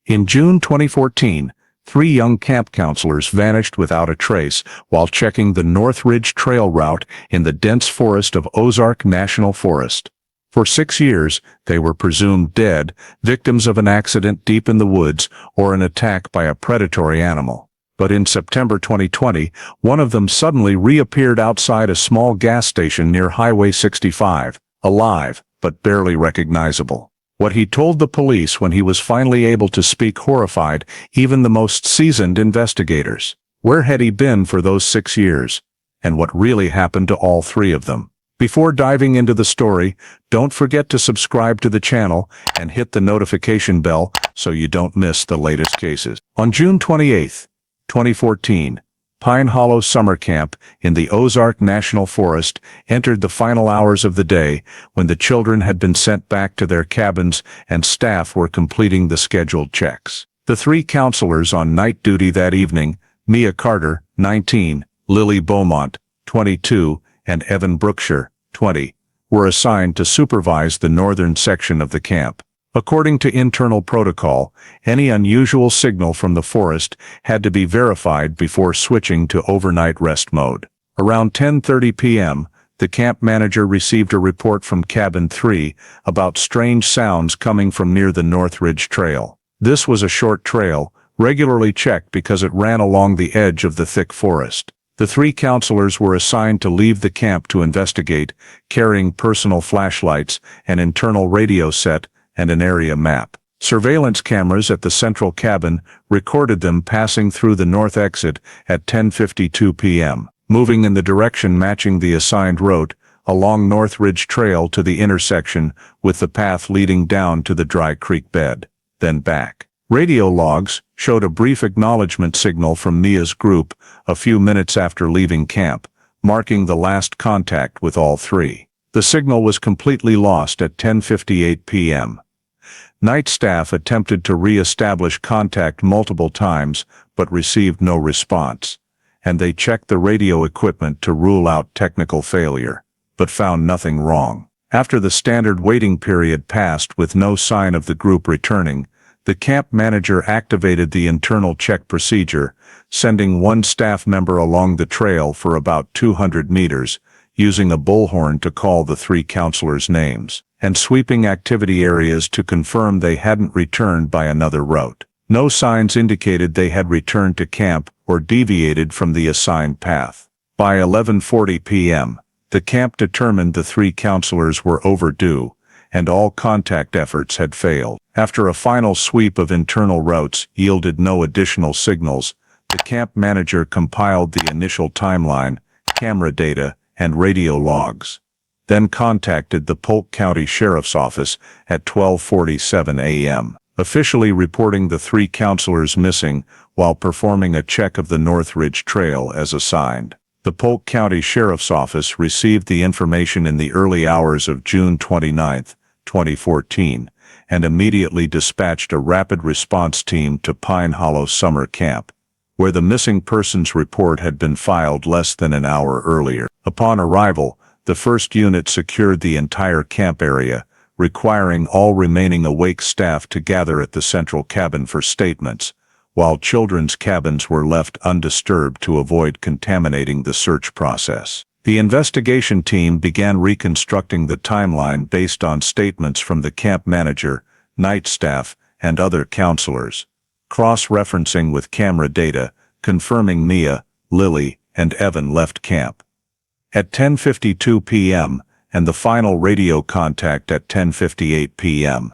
In June 2014, 3 young camp counselors vanished without a trace while checking the North Ridge Trail route in the dense forest of Ozark National Forest. For 6 years, they were presumed dead, victims of an accident deep in the woods or an attack by a predatory animal. But in September 2020, one of them suddenly reappeared outside a small gas station near Highway 65, alive, but barely recognizable. What he told the police when he was finally able to speak horrified even the most seasoned investigators. Where had he been for those 6 years? And what really happened to all 3 of them? Before diving into the story, don't forget to subscribe to the channel and hit the notification bell so you don't miss the latest cases. On June 28, 2014, Pine Hollow Summer Camp in the Ozark National Forest entered the final hours of the day when the children had been sent back to their cabins and staff were completing the scheduled checks. The 3 counselors on night duty that evening, Mia Carter, 19, Lily Beaumont, 22, and Evan Brookshire, 20, were assigned to supervise the northern section of the camp. According to internal protocol, any unusual signal from the forest had to be verified before switching to overnight rest mode. Around 10:30 p.m., the camp manager received a report from Cabin 3 about strange sounds coming from near the North Ridge Trail. This was a short trail, regularly checked because it ran along the edge of the thick forest. The 3 counselors were assigned to leave the camp to investigate, carrying personal flashlights, an internal radio set, and an area map. Surveillance cameras at the central cabin recorded them passing through the north exit at 10:52 p.m., moving in the direction matching the assigned route, along North Ridge Trail to the intersection with the path leading down to the dry creek bed, then back. Radio logs showed a brief acknowledgement signal from Mia's group a few minutes after leaving camp, marking the last contact with all 3. The signal was completely lost at 10:58 p.m. Night staff attempted to re-establish contact multiple times but received no response, and they checked the radio equipment to rule out technical failure, but found nothing wrong. After the standard waiting period passed with no sign of the group returning, the camp manager activated the internal check procedure, sending 1 staff member along the trail for about 200 meters, using a bullhorn to call the 3 counselors' names, and sweeping activity areas to confirm they hadn't returned by another route. No signs indicated they had returned to camp or deviated from the assigned path. By 11:40 p.m., the camp determined the 3 counselors were overdue, and all contact efforts had failed. After a final sweep of internal routes yielded no additional signals, the camp manager compiled the initial timeline, camera data, and radio logs, then contacted the Polk County Sheriff's Office at 12:47 a.m., officially reporting the 3 counselors missing while performing a check of the North Ridge Trail as assigned. The Polk County Sheriff's Office received the information in the early hours of June 29, 2014, and immediately dispatched a rapid response team to Pine Hollow Summer Camp, where the missing persons report had been filed less than an hour earlier. Upon arrival, the first unit secured the entire camp area, requiring all remaining awake staff to gather at the central cabin for statements, while children's cabins were left undisturbed to avoid contaminating the search process. The investigation team began reconstructing the timeline based on statements from the camp manager, night staff, and other counselors, cross-referencing with camera data, confirming Mia, Lily, and Evan left camp at 10:52 p.m., and the final radio contact at 10:58 p.m.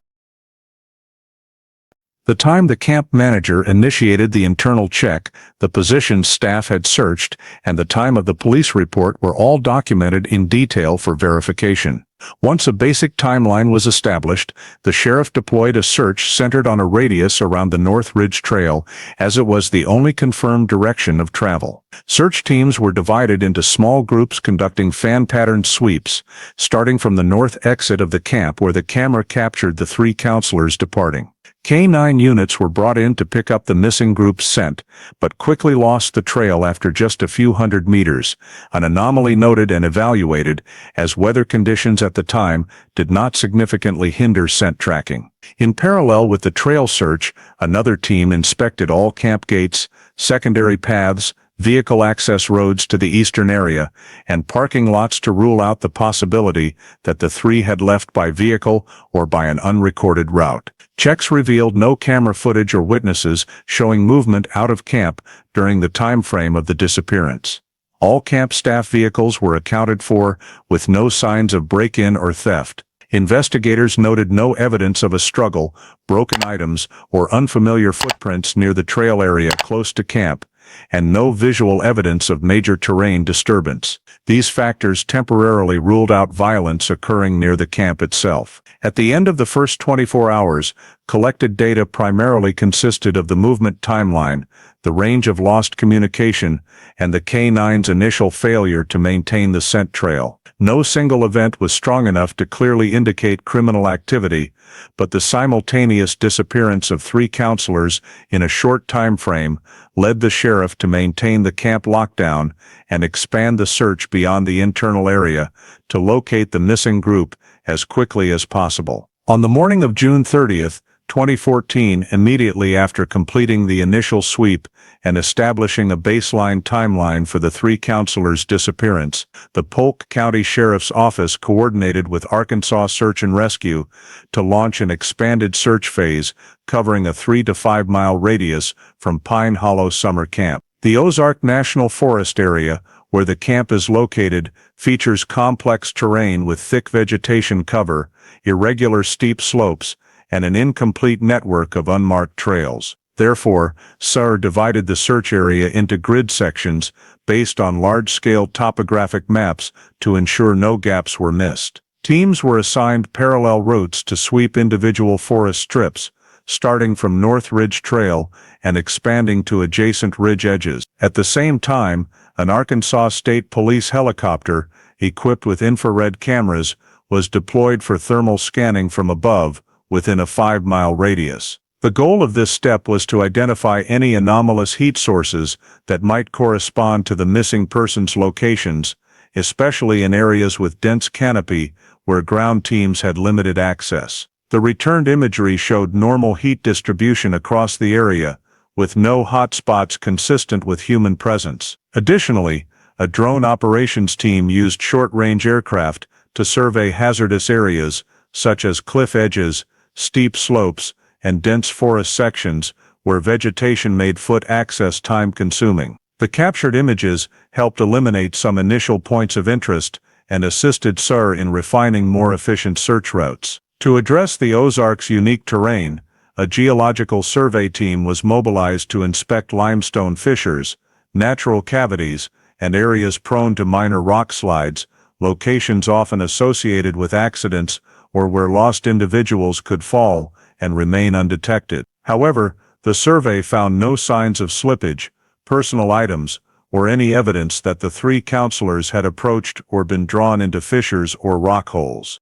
The time the camp manager initiated the internal check, the positions staff had searched, and the time of the police report were all documented in detail for verification. Once a basic timeline was established, the sheriff deployed a search centered on a radius around the North Ridge Trail, as it was the only confirmed direction of travel. Search teams were divided into small groups conducting fan-patterned sweeps, starting from the north exit of the camp where the camera captured the 3 counselors departing. K-9 units were brought in to pick up the missing group's scent, but quickly lost the trail after just a few hundred meters, an anomaly noted and evaluated, as weather conditions at the time did not significantly hinder scent tracking. In parallel with the trail search, another team inspected all camp gates, secondary paths, vehicle access roads to the eastern area, and parking lots to rule out the possibility that the three had left by vehicle or by an unrecorded route. Checks revealed no camera footage or witnesses showing movement out of camp during the time frame of the disappearance. All camp staff vehicles were accounted for, with no signs of break-in or theft. Investigators noted no evidence of a struggle, broken items, or unfamiliar footprints near the trail area close to camp, and no visual evidence of major terrain disturbance. These factors temporarily ruled out violence occurring near the camp itself. At the end of the first 24 hours, collected data primarily consisted of the movement timeline, the range of lost communication, and the K-9's initial failure to maintain the scent trail. No single event was strong enough to clearly indicate criminal activity, but the simultaneous disappearance of 3 counselors in a short time frame led the sheriff to maintain the camp lockdown and expand the search beyond the internal area to locate the missing group as quickly as possible. On the morning of June 30th, 2014, immediately after completing the initial sweep and establishing a baseline timeline for the 3 counselors' disappearance, the Polk County Sheriff's Office coordinated with Arkansas Search and Rescue to launch an expanded search phase covering a 3 to 5 mile radius from Pine Hollow Summer Camp. The Ozark National Forest area, where the camp is located, features complex terrain with thick vegetation cover, irregular steep slopes, and an incomplete network of unmarked trails. Therefore, SAR divided the search area into grid sections based on large-scale topographic maps to ensure no gaps were missed. Teams were assigned parallel routes to sweep individual forest strips, starting from North Ridge Trail and expanding to adjacent ridge edges. At the same time, an Arkansas State Police helicopter, equipped with infrared cameras, was deployed for thermal scanning from above, within a 5 mile radius. The goal of this step was to identify any anomalous heat sources that might correspond to the missing person's locations, especially in areas with dense canopy where ground teams had limited access. The returned imagery showed normal heat distribution across the area, with no hot spots consistent with human presence. Additionally, a drone operations team used short-range aircraft to survey hazardous areas, such as cliff edges, steep slopes, and dense forest sections where vegetation made foot access time-consuming. The captured images helped eliminate some initial points of interest and assisted SAR in refining more efficient search routes. To address the Ozarks' unique terrain, a geological survey team was mobilized to inspect limestone fissures, natural cavities, and areas prone to minor rock slides, locations often associated with accidents or where lost individuals could fall and remain undetected. However, the survey found no signs of slippage, personal items, or any evidence that the 3 counselors had approached or been drawn into fissures or rock holes.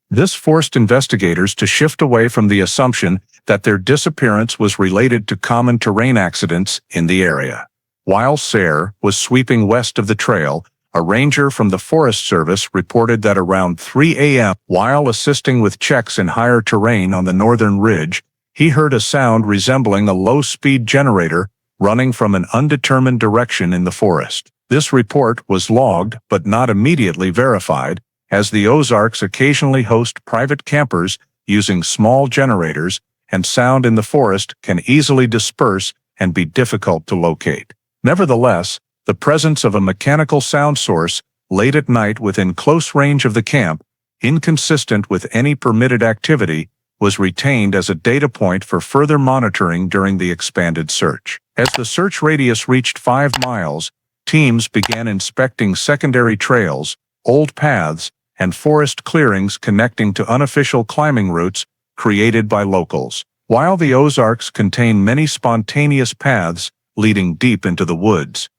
This forced investigators to shift away from the assumption that their disappearance was related to common terrain accidents in the area. While SAR was sweeping west of the trail, a ranger from the Forest Service reported that around 3 a.m., while assisting with checks in higher terrain on the northern ridge, he heard a sound resembling a low-speed generator running from an undetermined direction in the forest. This report was logged but not immediately verified, as the Ozarks occasionally host private campers using small generators, and sound in the forest can easily disperse and be difficult to locate. Nevertheless, the presence of a mechanical sound source late at night within close range of the camp, inconsistent with any permitted activity, was retained as a data point for further monitoring during the expanded search. As the search radius reached 5 miles, teams began inspecting secondary trails, old paths, and forest clearings connecting to unofficial climbing routes created by locals. While the Ozarks contain many spontaneous paths leading deep into the woods,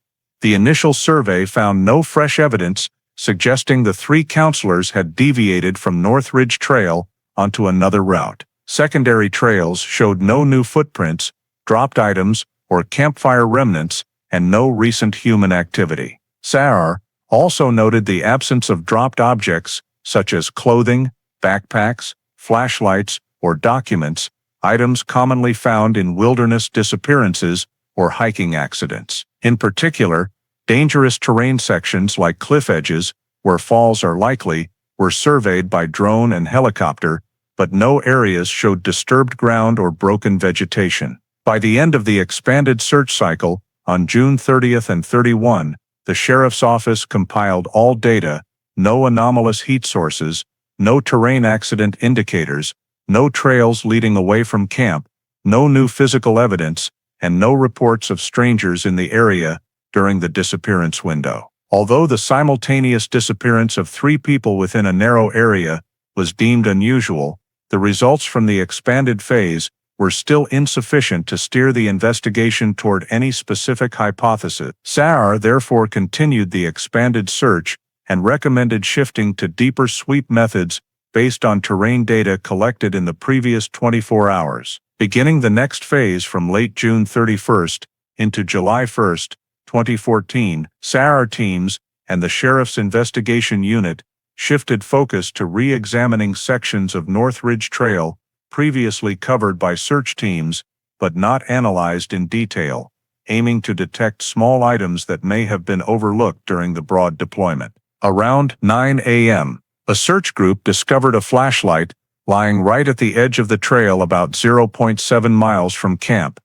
the initial survey found no fresh evidence suggesting the 3 counselors had deviated from North Ridge Trail onto another route. Secondary trails showed no new footprints, dropped items, or campfire remnants, and no recent human activity. SAR also noted the absence of dropped objects, such as clothing, backpacks, flashlights, or documents, items commonly found in wilderness disappearances or hiking accidents. In particular, dangerous terrain sections like cliff edges, where falls are likely, were surveyed by drone and helicopter, but no areas showed disturbed ground or broken vegetation. By the end of the expanded search cycle, on June 30th and 31, the Sheriff's Office compiled all data: no anomalous heat sources, no terrain accident indicators, no trails leading away from camp, no new physical evidence, and no reports of strangers in the area during the disappearance window. Although the simultaneous disappearance of 3 people within a narrow area was deemed unusual, the results from the expanded phase were still insufficient to steer the investigation toward any specific hypothesis. SAR therefore continued the expanded search and recommended shifting to deeper sweep methods based on terrain data collected in the previous 24 hours. Beginning the next phase from late June 31st into July 1st, 2014, SAR teams and the Sheriff's Investigation Unit shifted focus to re-examining sections of North Ridge Trail previously covered by search teams but not analyzed in detail, aiming to detect small items that may have been overlooked during the broad deployment. Around 9 a.m., a search group discovered a flashlight lying right at the edge of the trail about 0.7 miles from camp.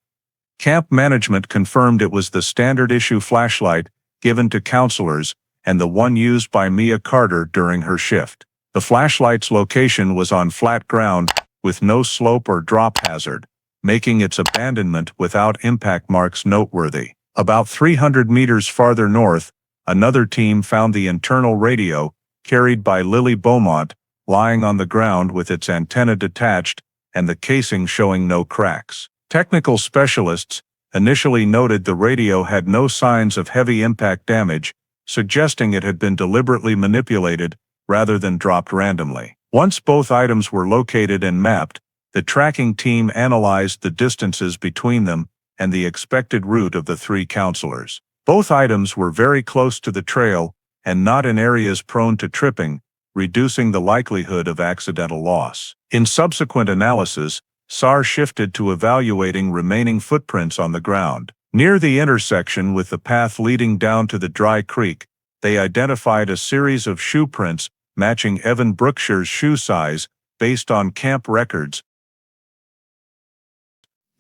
Camp management confirmed it was the standard issue flashlight given to counselors and the one used by Mia Carter during her shift. The flashlight's location was on flat ground with no slope or drop hazard, making its abandonment without impact marks noteworthy. About 300 meters farther north, another team found the internal radio, carried by Lily Beaumont, lying on the ground with its antenna detached and the casing showing no cracks. Technical specialists initially noted the radio had no signs of heavy impact damage, suggesting it had been deliberately manipulated rather than dropped randomly. Once both items were located and mapped, the tracking team analyzed the distances between them and the expected route of the 3 counselors. Both items were very close to the trail and not in areas prone to tripping, reducing the likelihood of accidental loss. In subsequent analysis, SAR shifted to evaluating remaining footprints on the ground. Near the intersection with the path leading down to the dry creek, they identified a series of shoe prints matching Evan Brookshire's shoe size based on camp records.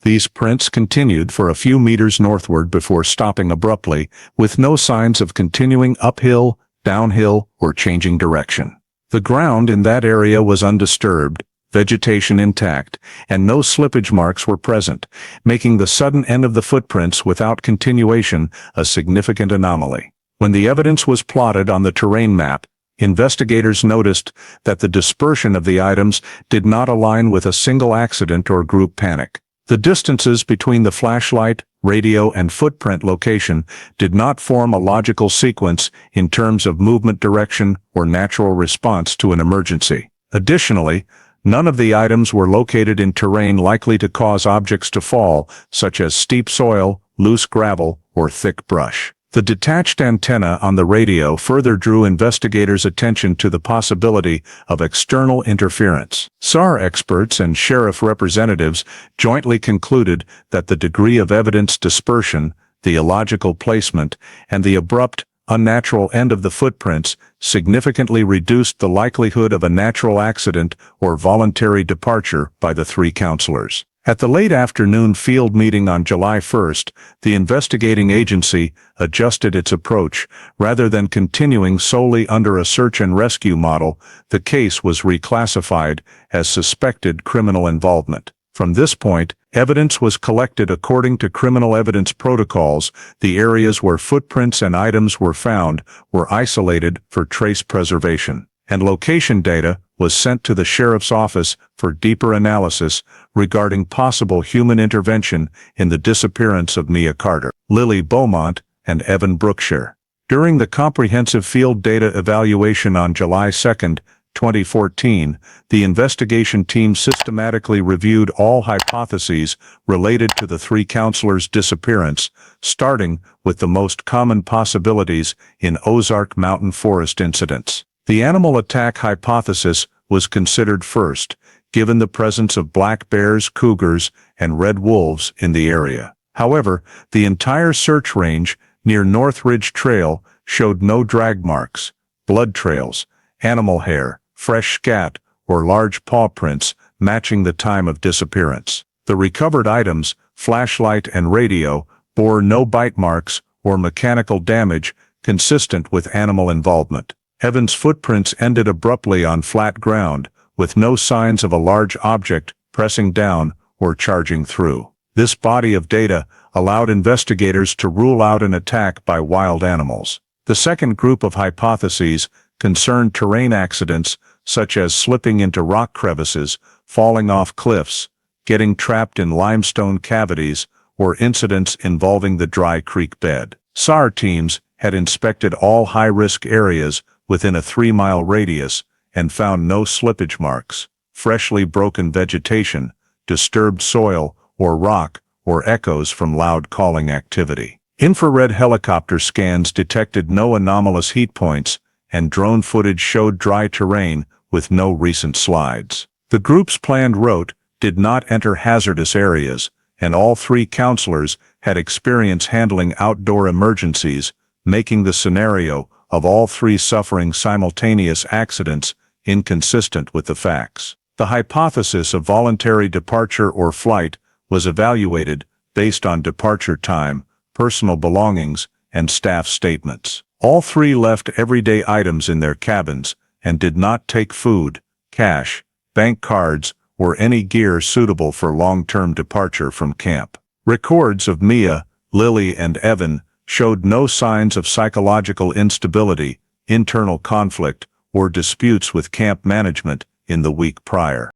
These prints continued for a few meters northward before stopping abruptly, with no signs of continuing uphill, downhill, or changing direction. The ground in that area was undisturbed, vegetation intact, and no slippage marks were present, making the sudden end of the footprints without continuation a significant anomaly. When the evidence was plotted on the terrain map, investigators noticed that the dispersion of the items did not align with a single accident or group panic. The distances between the flashlight, radio, and footprint location did not form a logical sequence in terms of movement direction or natural response to an emergency. Additionally, none of the items were located in terrain likely to cause objects to fall, such as steep soil, loose gravel, or thick brush. The detached antenna on the radio further drew investigators' attention to the possibility of external interference. SAR experts and sheriff representatives jointly concluded that the degree of evidence dispersion, the illogical placement, and the abrupt, unnatural end of the footprints significantly reduced the likelihood of a natural accident or voluntary departure by the 3 counselors. At the late afternoon field meeting on July 1st, the investigating agency adjusted its approach. Rather than continuing solely under a search and rescue model, the case was reclassified as suspected criminal involvement. From this point, evidence was collected according to criminal evidence protocols. The areas where footprints and items were found were isolated for trace preservation, and location data was sent to the sheriff's office for deeper analysis regarding possible human intervention in the disappearance of Mia Carter, Lily Beaumont, and Evan Brookshire. During the comprehensive field data evaluation on July 2, 2014, the investigation team systematically reviewed all hypotheses related to the three counselors' disappearance, starting with the most common possibilities in Ozark Mountain Forest incidents. The animal attack hypothesis was considered first, given the presence of black bears, cougars, and red wolves in the area. However, the entire search range near North Ridge Trail showed no drag marks, blood trails, animal hair, fresh scat, or large paw prints matching the time of disappearance. The recovered items, flashlight and radio, bore no bite marks or mechanical damage consistent with animal involvement. Evan's footprints ended abruptly on flat ground, with no signs of a large object pressing down or charging through. This body of data allowed investigators to rule out an attack by wild animals. The second group of hypotheses concerned terrain accidents such as slipping into rock crevices, falling off cliffs, getting trapped in limestone cavities, or incidents involving the dry creek bed. SAR teams had inspected all high-risk areas within a 3-mile radius and found no slippage marks, freshly broken vegetation, disturbed soil or rock, or echoes from loud calling activity. Infrared helicopter scans detected no anomalous heat points, and drone footage showed dry terrain with no recent slides. The group's planned route did not enter hazardous areas, and all three counselors had experience handling outdoor emergencies, making the scenario of all three suffering simultaneous accidents inconsistent with the facts. The hypothesis of voluntary departure or flight was evaluated based on departure time, personal belongings, and staff statements. All three left everyday items in their cabins and did not take food, cash, bank cards, or any gear suitable for long-term departure from camp. Records of Mia, Lily, and Evan showed no signs of psychological instability, internal conflict, or disputes with camp management in the week prior.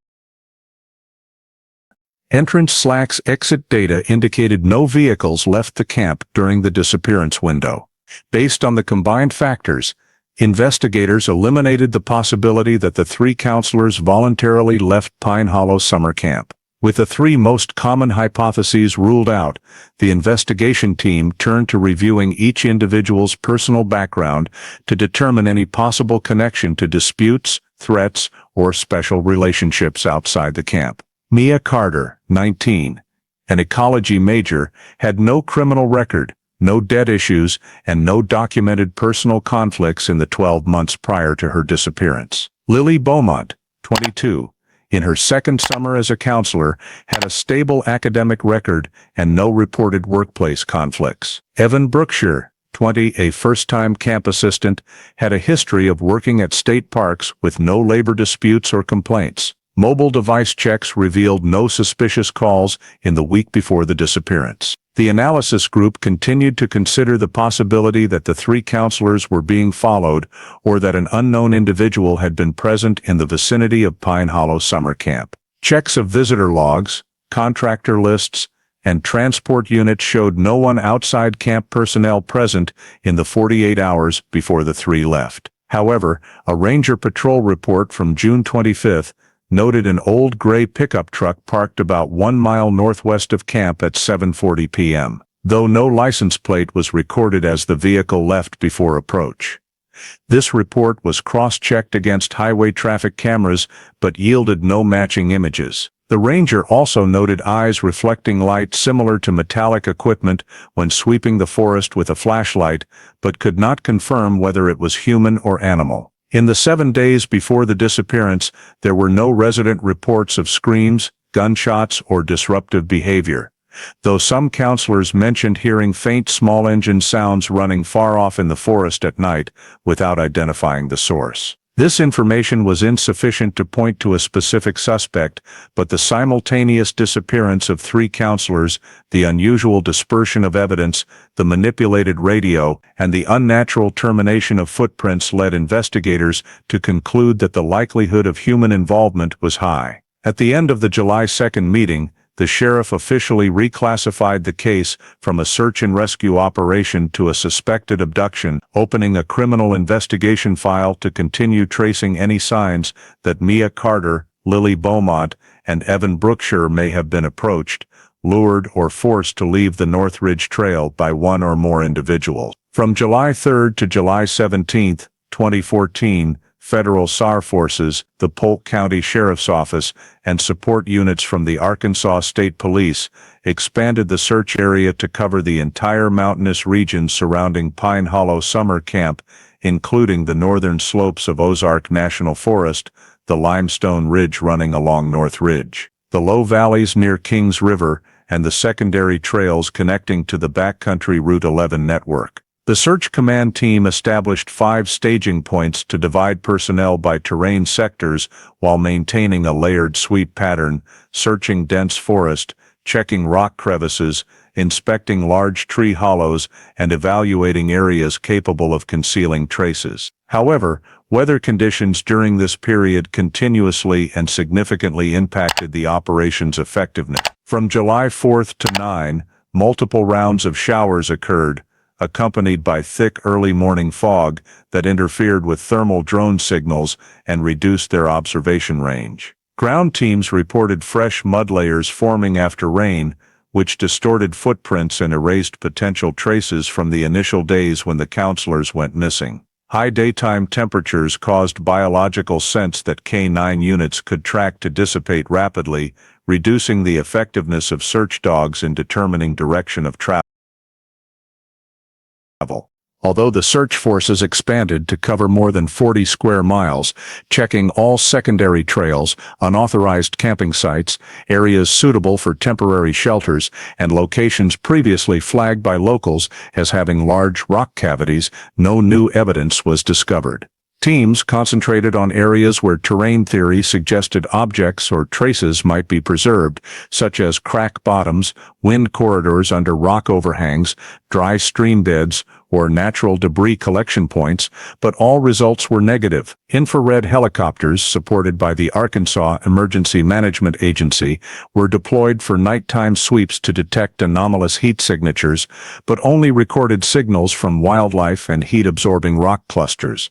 Entrance/exit data indicated no vehicles left the camp during the disappearance window. Based on the combined factors, investigators eliminated the possibility that the three counselors voluntarily left Pine Hollow Summer Camp. With the three most common hypotheses ruled out, the investigation team turned to reviewing each individual's personal background to determine any possible connection to disputes, threats, or special relationships outside the camp. Mia Carter, 19, an ecology major, had no criminal record, no debt issues, and no documented personal conflicts in the 12 months prior to her disappearance. Lily Beaumont, 22, in her second summer as a counselor, had a stable academic record and no reported workplace conflicts. Evan Brookshire, 20, a first-time camp assistant, had a history of working at state parks with no labor disputes or complaints. Mobile device checks revealed no suspicious calls in the week before the disappearance. The analysis group continued to consider the possibility that the three counselors were being followed or that an unknown individual had been present in the vicinity of Pine Hollow Summer Camp. Checks of visitor logs, contractor lists, and transport units showed no one outside camp personnel present in the 48 hours before the three left. However, a ranger patrol report from June 25 noted an old gray pickup truck parked about 1 mile northwest of camp at 7:40 p.m., though no license plate was recorded as the vehicle left before approach. This report was cross-checked against highway traffic cameras but yielded no matching images. The ranger also noted eyes reflecting light similar to metallic equipment when sweeping the forest with a flashlight, but could not confirm whether it was human or animal. In the 7 days before the disappearance, there were no resident reports of screams, gunshots, or disruptive behavior, though some counselors mentioned hearing faint small engine sounds running far off in the forest at night without identifying the source. This information was insufficient to point to a specific suspect, but the simultaneous disappearance of three counselors, the unusual dispersion of evidence, the manipulated radio, and the unnatural termination of footprints led investigators to conclude that the likelihood of human involvement was high. At the end of the July 2 meeting, the sheriff officially reclassified the case from a search and rescue operation to a suspected abduction, opening a criminal investigation file to continue tracing any signs that Mia Carter, Lily Beaumont, and Evan Brookshire may have been approached, lured, or forced to leave the North Ridge Trail by one or more individuals. From July 3 to July 17, 2014, federal SAR forces, the Polk County Sheriff's Office, and support units from the Arkansas State Police expanded the search area to cover the entire mountainous region surrounding Pine Hollow Summer Camp, including the northern slopes of Ozark National Forest, the limestone ridge running along North Ridge, the low valleys near Kings River, and the secondary trails connecting to the backcountry Route 11 network. The search command team established 5 staging points to divide personnel by terrain sectors while maintaining a layered sweep pattern, searching dense forest, checking rock crevices, inspecting large tree hollows, and evaluating areas capable of concealing traces. However, weather conditions during this period continuously and significantly impacted the operation's effectiveness. From July 4 to 9, multiple rounds of showers occurred, accompanied by thick early morning fog that interfered with thermal drone signals and reduced their observation range. Ground teams reported fresh mud layers forming after rain, which distorted footprints and erased potential traces from the initial days when the counselors went missing. High daytime temperatures caused biological scents that K9 units could track to dissipate rapidly, reducing the effectiveness of search dogs in determining direction of travel. Although the search forces expanded to cover more than 40 square miles, checking all secondary trails, unauthorized camping sites, areas suitable for temporary shelters, and locations previously flagged by locals as having large rock cavities, no new evidence was discovered. Teams concentrated on areas where terrain theory suggested objects or traces might be preserved, such as crack bottoms, wind corridors under rock overhangs, dry stream beds, or natural debris collection points, but all results were negative. Infrared helicopters, supported by the Arkansas Emergency Management Agency, were deployed for nighttime sweeps to detect anomalous heat signatures, but only recorded signals from wildlife and heat-absorbing rock clusters.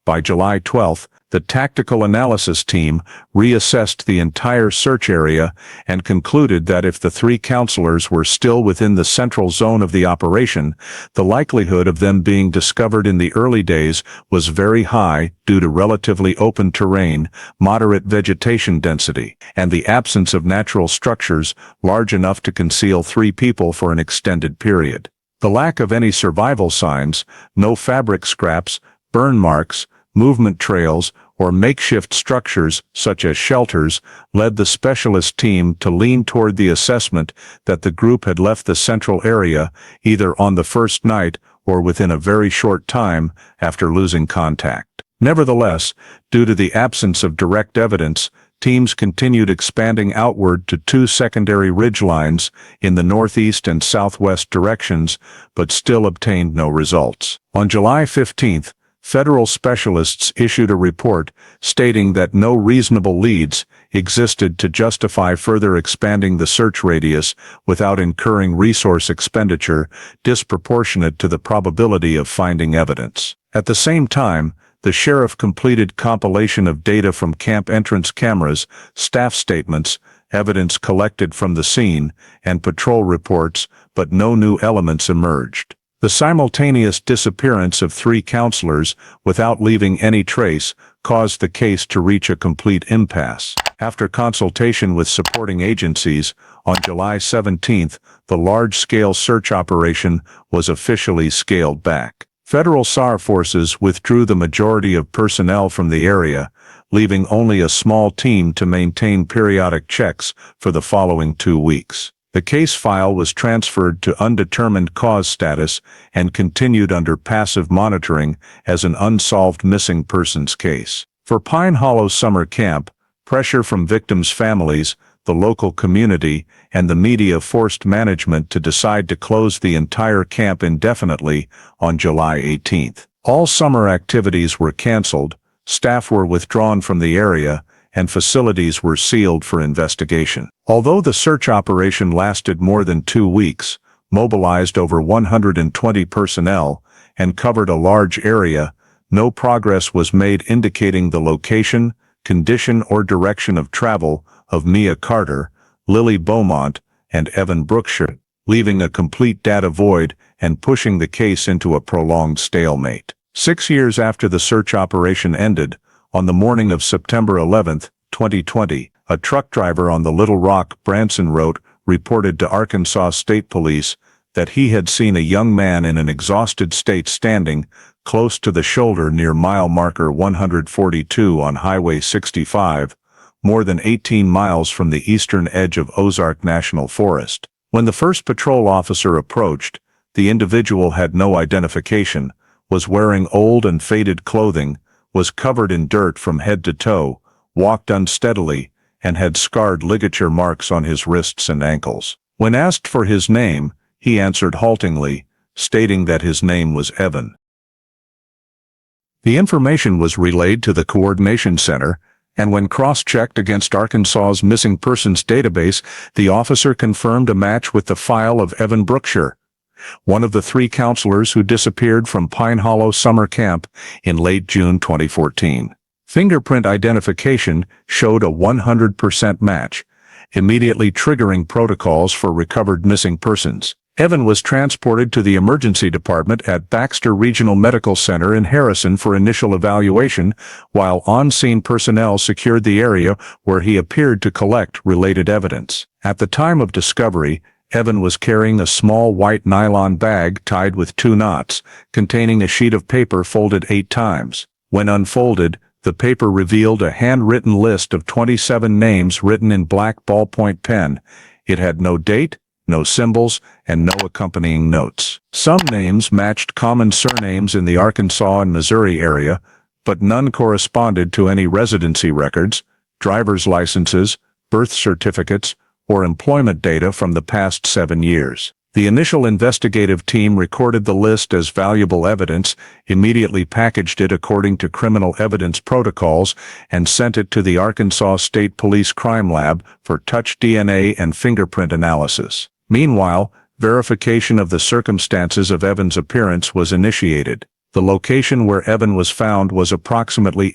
By July 12, the tactical analysis team reassessed the entire search area and concluded that if the 3 counselors were still within the central zone of the operation, the likelihood of them being discovered in the early days was very high due to relatively open terrain, moderate vegetation density, and the absence of natural structures large enough to conceal 3 people for an extended period. The lack of any survival signs, no fabric scraps, burn marks, movement trails, or makeshift structures, such as shelters, led the specialist team to lean toward the assessment that the group had left the central area either on the first night or within a very short time after losing contact. Nevertheless, due to the absence of direct evidence, teams continued expanding outward to 2 secondary ridgelines in the northeast and southwest directions, but still obtained no results. On July 15th, federal specialists issued a report stating that no reasonable leads existed to justify further expanding the search radius without incurring resource expenditure disproportionate to the probability of finding evidence. At the same time, the sheriff completed compilation of data from camp entrance cameras, staff statements, evidence collected from the scene, and patrol reports, but no new elements emerged. The simultaneous disappearance of 3 counselors without leaving any trace caused the case to reach a complete impasse. After consultation with supporting agencies, on July 17, the large-scale search operation was officially scaled back. Federal SAR forces withdrew the majority of personnel from the area, leaving only a small team to maintain periodic checks for the following 2 weeks. The case file was transferred to undetermined cause status and continued under passive monitoring as an unsolved missing persons case. For Pine Hollow Summer Camp, pressure from victims' families, the local community, and the media forced management to decide to close the entire camp indefinitely on July 18. All summer activities were canceled, staff were withdrawn from the area, and facilities were sealed for investigation. Although the search operation lasted more than 2 weeks, mobilized over 120 personnel, and covered a large area, no progress was made indicating the location, condition or direction of travel of Mia Carter, Lily Beaumont, and Evan Brookshire, leaving a complete data void and pushing the case into a prolonged stalemate. 6 years after the search operation ended, on the morning of September 11, 2020, a truck driver on the Little Rock-Branson Road reported to Arkansas State Police that he had seen a young man in an exhausted state standing close to the shoulder near mile marker 142 on Highway 65, more than 18 miles from the eastern edge of Ozark National Forest. When the first patrol officer approached, the individual had no identification, was wearing old and faded clothing, was covered in dirt from head to toe, walked unsteadily, and had scarred ligature marks on his wrists and ankles. When asked for his name, he answered haltingly, stating that his name was Evan. The information was relayed to the Coordination Center, and when cross-checked against Arkansas's missing persons database, the officer confirmed a match with the file of Evan Brookshire, one of the 3 counselors who disappeared from Pine Hollow Summer Camp in late June 2014. Fingerprint identification showed a 100% match, immediately triggering protocols for recovered missing persons. Evan was transported to the emergency department at Baxter Regional Medical Center in Harrison for initial evaluation, while on-scene personnel secured the area where he appeared to collect related evidence. At the time of discovery, Evan was carrying a small white nylon bag tied with 2 knots, containing a sheet of paper folded 8 times. When unfolded, the paper revealed a handwritten list of 27 names written in black ballpoint pen. It had no date, no symbols, and no accompanying notes. Some names matched common surnames in the Arkansas and Missouri area, but none corresponded to any residency records, driver's licenses, birth certificates, or employment data from the past 7 years. The initial investigative team recorded the list as valuable evidence, immediately packaged it according to criminal evidence protocols, and sent it to the Arkansas State Police Crime Lab for touch DNA and fingerprint analysis. Meanwhile, verification of the circumstances of Evan's appearance was initiated. The location where Evan was found was approximately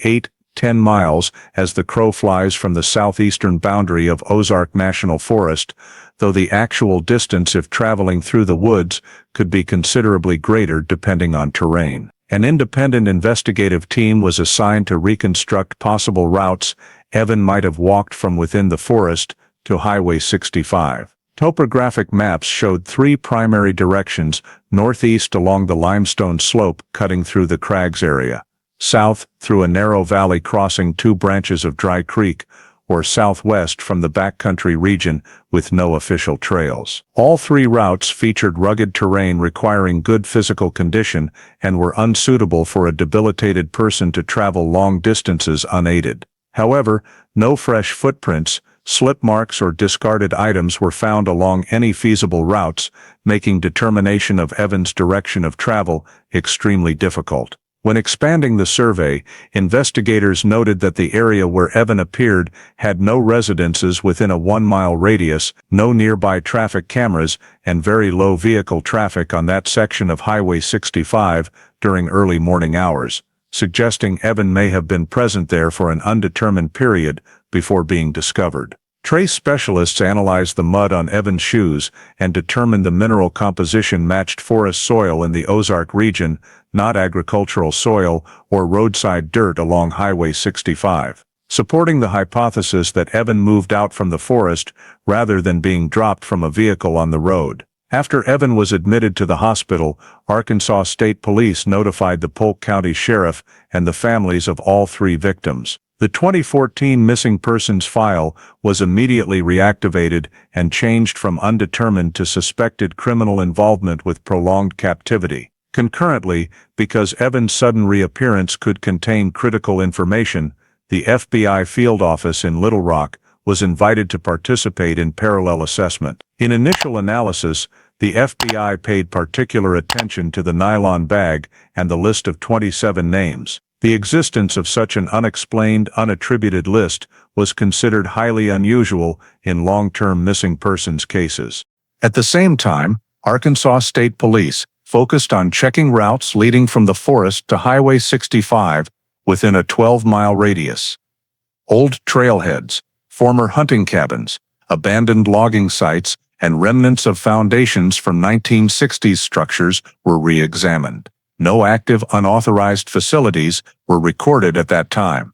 8-10 miles as the crow flies from the southeastern boundary of Ozark National Forest, though the actual distance if traveling through the woods could be considerably greater depending on terrain. An independent investigative team was assigned to reconstruct possible routes Evan might have walked from within the forest to Highway 65. Topographic maps showed 3 primary directions: northeast along the limestone slope cutting through the crags area, south through a narrow valley crossing 2 branches of Dry Creek, or southwest from the backcountry region with no official trails. All 3 routes featured rugged terrain requiring good physical condition and were unsuitable for a debilitated person to travel long distances unaided. However, no fresh footprints, slip marks or discarded items were found along any feasible routes, making determination of Evan's direction of travel extremely difficult. When expanding the survey, investigators noted that the area where Evan appeared had no residences within a 1-mile radius, no nearby traffic cameras, and very low vehicle traffic on that section of Highway 65 during early morning hours, suggesting Evan may have been present there for an undetermined period before being discovered. Trace specialists analyzed the mud on Evan's shoes and determined the mineral composition matched forest soil in the Ozark region, not agricultural soil or roadside dirt along Highway 65, supporting the hypothesis that Evan moved out from the forest rather than being dropped from a vehicle on the road. After Evan was admitted to the hospital, Arkansas State Police notified the Polk County Sheriff and the families of all 3 victims. The 2014 missing persons file was immediately reactivated and changed from undetermined to suspected criminal involvement with prolonged captivity. Concurrently, because Evan's sudden reappearance could contain critical information, the FBI field office in Little Rock was invited to participate in parallel assessment. In initial analysis, the FBI paid particular attention to the nylon bag and the list of 27 names. The existence of such an unexplained, unattributed list was considered highly unusual in long-term missing persons cases. At the same time, Arkansas State Police focused on checking routes leading from the forest to Highway 65 within a 12-mile radius. Old trailheads, former hunting cabins, abandoned logging sites, and remnants of foundations from 1960s structures were re-examined. No active unauthorized facilities were recorded at that time,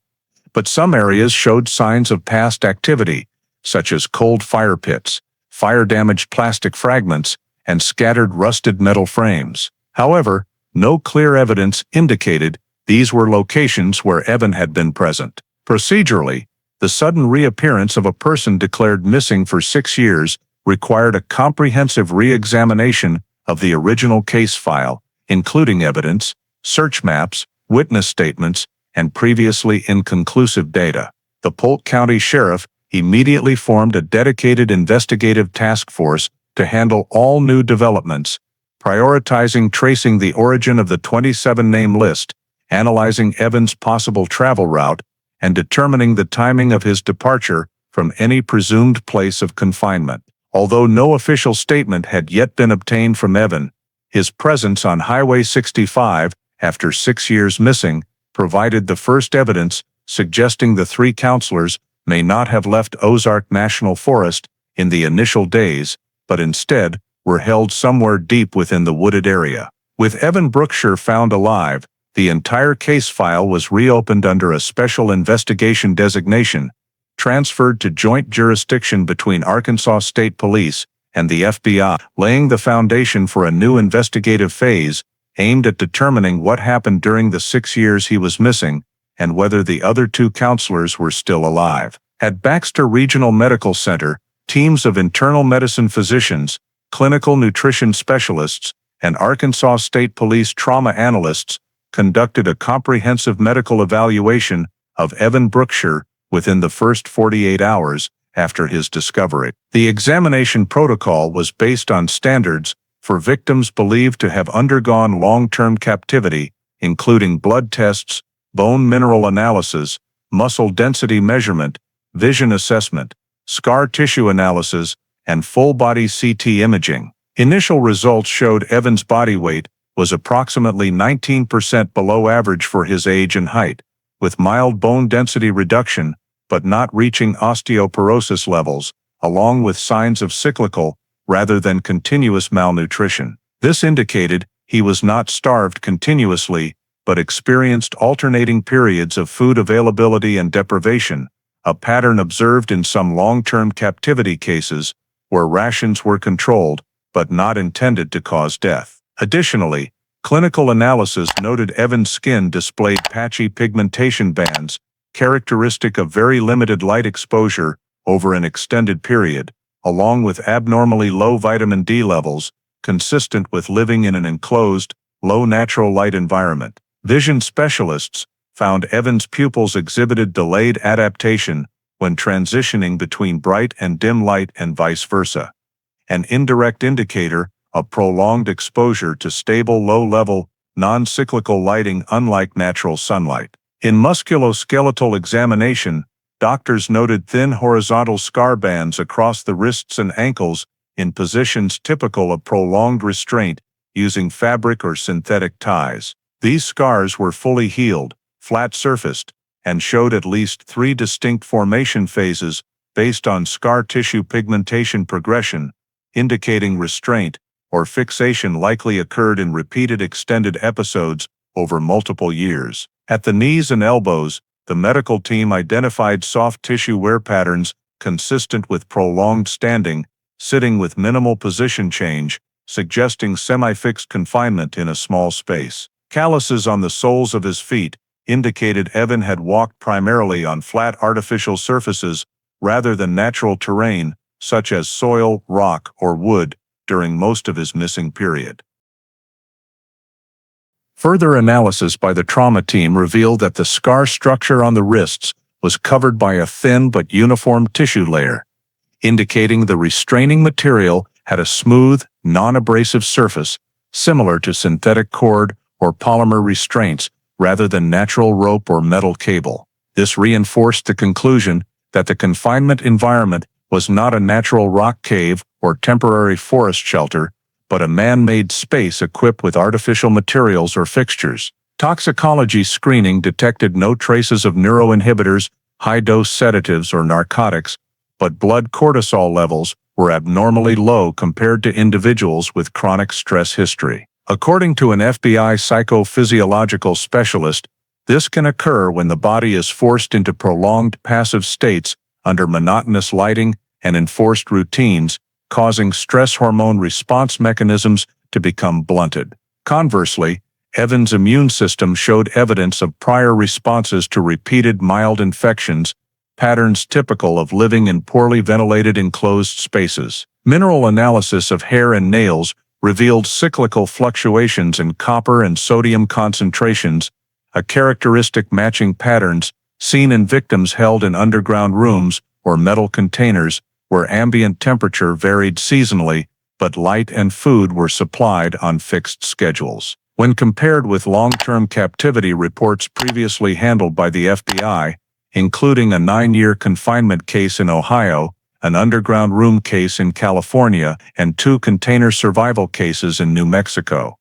but some areas showed signs of past activity, such as cold fire pits, fire-damaged plastic fragments, and scattered rusted metal frames. However, no clear evidence indicated these were locations where Evan had been present. Procedurally, the sudden reappearance of a person declared missing for 6 years required a comprehensive re-examination of the original case file, including evidence, search maps, witness statements, and previously inconclusive data. The Polk County Sheriff immediately formed a dedicated investigative task force to handle all new developments, prioritizing tracing the origin of the 27-name list, analyzing Evan's possible travel route, and determining the timing of his departure from any presumed place of confinement. Although no official statement had yet been obtained from Evan, his presence on Highway 65, after 6 years missing, provided the first evidence suggesting the 3 counselors may not have left Ozark National Forest in the initial days, but instead were held somewhere deep within the wooded area. With Evan Brookshire found alive, the entire case file was reopened under a special investigation designation, transferred to joint jurisdiction between Arkansas State Police and the FBI, laying the foundation for a new investigative phase aimed at determining what happened during the 6 years he was missing and whether the other 2 counselors were still alive. At Baxter Regional Medical Center, teams of internal medicine physicians, clinical nutrition specialists, and Arkansas State Police trauma analysts conducted a comprehensive medical evaluation of Evan Brookshire within the first 48 hours after his discovery. The examination protocol was based on standards for victims believed to have undergone long-term captivity, including blood tests, bone mineral analysis, muscle density measurement, vision assessment, scar tissue analysis, and full-body CT imaging. Initial results showed Evan's body weight was approximately 19% below average for his age and height, with mild bone density reduction but not reaching osteoporosis levels, along with signs of cyclical rather than continuous malnutrition. This indicated he was not starved continuously but experienced alternating periods of food availability and deprivation, a pattern observed in some long-term captivity cases where rations were controlled but not intended to cause death. Additionally, clinical analysis noted Evan's skin displayed patchy pigmentation bands, characteristic of very limited light exposure over an extended period, along with abnormally low vitamin D levels, consistent with living in an enclosed, low natural light environment. Vision specialists found Evan's pupils exhibited delayed adaptation when transitioning between bright and dim light and vice versa, an indirect indicator of prolonged exposure to stable low-level, non-cyclical lighting unlike natural sunlight. In musculoskeletal examination, doctors noted thin horizontal scar bands across the wrists and ankles in positions typical of prolonged restraint using fabric or synthetic ties. These scars were fully healed, flat-surfaced, and showed at least 3 distinct formation phases based on scar tissue pigmentation progression, indicating restraint or fixation likely occurred in repeated extended episodes over multiple years. At the knees and elbows, the medical team identified soft tissue wear patterns consistent with prolonged standing, sitting with minimal position change, suggesting semi-fixed confinement in a small space. Calluses on the soles of his feet indicated Evan had walked primarily on flat artificial surfaces rather than natural terrain, such as soil, rock, or wood, during most of his missing period. Further analysis by the trauma team revealed that the scar structure on the wrists was covered by a thin but uniform tissue layer, indicating the restraining material had a smooth, non-abrasive surface, similar to synthetic cord or polymer restraints rather than natural rope or metal cable. This reinforced the conclusion that the confinement environment was not a natural rock cave or temporary forest shelter, but a man-made space equipped with artificial materials or fixtures. Toxicology screening detected no traces of neuroinhibitors, high-dose sedatives, or narcotics, but blood cortisol levels were abnormally low compared to individuals with chronic stress history. According to an FBI psychophysiological specialist, this can occur when the body is forced into prolonged passive states under monotonous lighting and enforced routines, causing stress hormone response mechanisms to become blunted. Conversely, Evan's immune system showed evidence of prior responses to repeated mild infections, patterns typical of living in poorly ventilated enclosed spaces. Mineral analysis of hair and nails revealed cyclical fluctuations in copper and sodium concentrations, a characteristic matching patterns seen in victims held in underground rooms or metal containers where ambient temperature varied seasonally, but light and food were supplied on fixed schedules. When compared with long-term captivity reports previously handled by the FBI, including a 9-year confinement case in Ohio, an underground room case in California, and 2 container survival cases in New Mexico,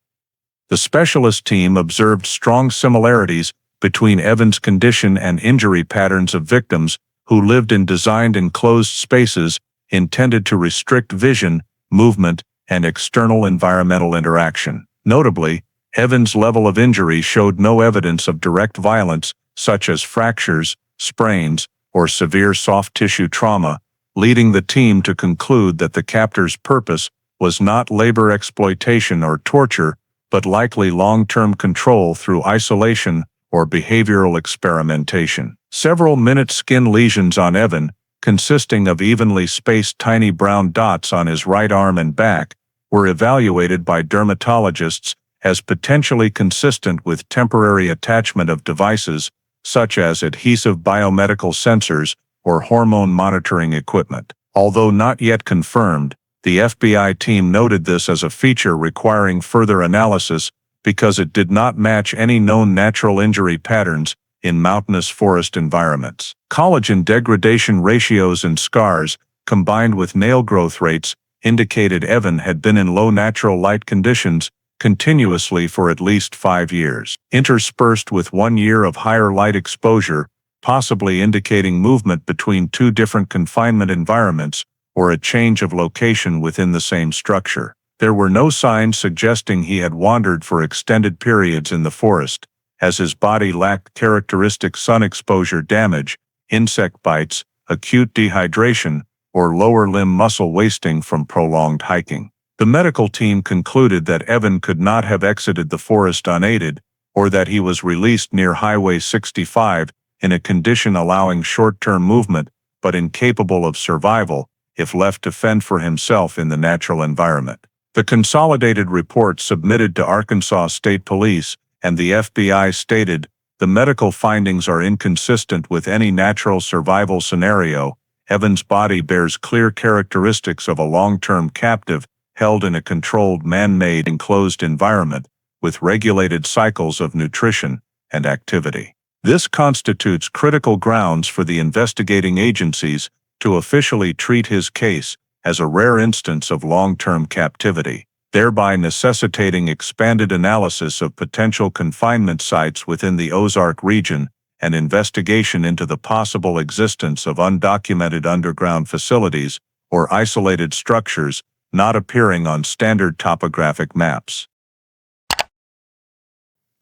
the specialist team observed strong similarities between Evan's condition and injury patterns of victims who lived in designed enclosed spaces intended to restrict vision, movement, and external environmental interaction. Notably, Evan's level of injury showed no evidence of direct violence, such as fractures, sprains, or severe soft tissue trauma, leading the team to conclude that the captor's purpose was not labor exploitation or torture, but likely long-term control through isolation or behavioral experimentation. Several minute skin lesions on Evan, consisting of evenly spaced tiny brown dots on his right arm and back, were evaluated by dermatologists as potentially consistent with temporary attachment of devices such as adhesive biomedical sensors or hormone monitoring equipment. Although not yet confirmed, the FBI team noted this as a feature requiring further analysis because it did not match any known natural injury patterns in mountainous forest environments. Collagen degradation ratios and scars, combined with nail growth rates, indicated Evan had been in low natural light conditions continuously for at least 5 years, interspersed with 1 year of higher light exposure, possibly indicating movement between 2 different confinement environments or a change of location within the same structure. There were no signs suggesting he had wandered for extended periods in the forest, as his body lacked characteristic sun exposure damage, insect bites, acute dehydration, or lower limb muscle wasting from prolonged hiking. The medical team concluded that Evan could not have exited the forest unaided, or that he was released near Highway 65 in a condition allowing short-term movement but incapable of survival if left to fend for himself in the natural environment. The consolidated report submitted to Arkansas State Police and the FBI stated, "The medical findings are inconsistent with any natural survival scenario. Evan's body bears clear characteristics of a long-term captive held in a controlled man-made enclosed environment with regulated cycles of nutrition and activity." This constitutes critical grounds for the investigating agencies to officially treat his case as a rare instance of long-term captivity, thereby necessitating expanded analysis of potential confinement sites within the Ozark region and investigation into the possible existence of undocumented underground facilities or isolated structures not appearing on standard topographic maps.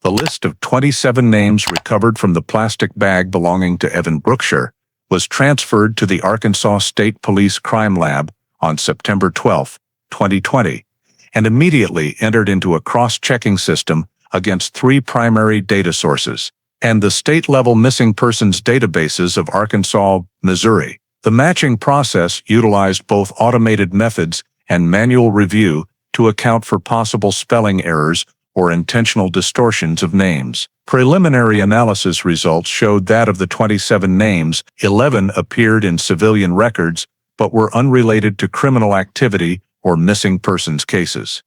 The list of 27 names recovered from the plastic bag belonging to Evan Brookshire was transferred to the Arkansas State Police Crime Lab on September 12, 2020, and immediately entered into a cross-checking system against 3 primary data sources and the state-level missing persons databases of Arkansas, Missouri. The matching process utilized both automated methods and manual review to account for possible spelling errors or intentional distortions of names. Preliminary analysis results showed that of the 27 names, 11 appeared in civilian records but were unrelated to criminal activity or missing persons cases.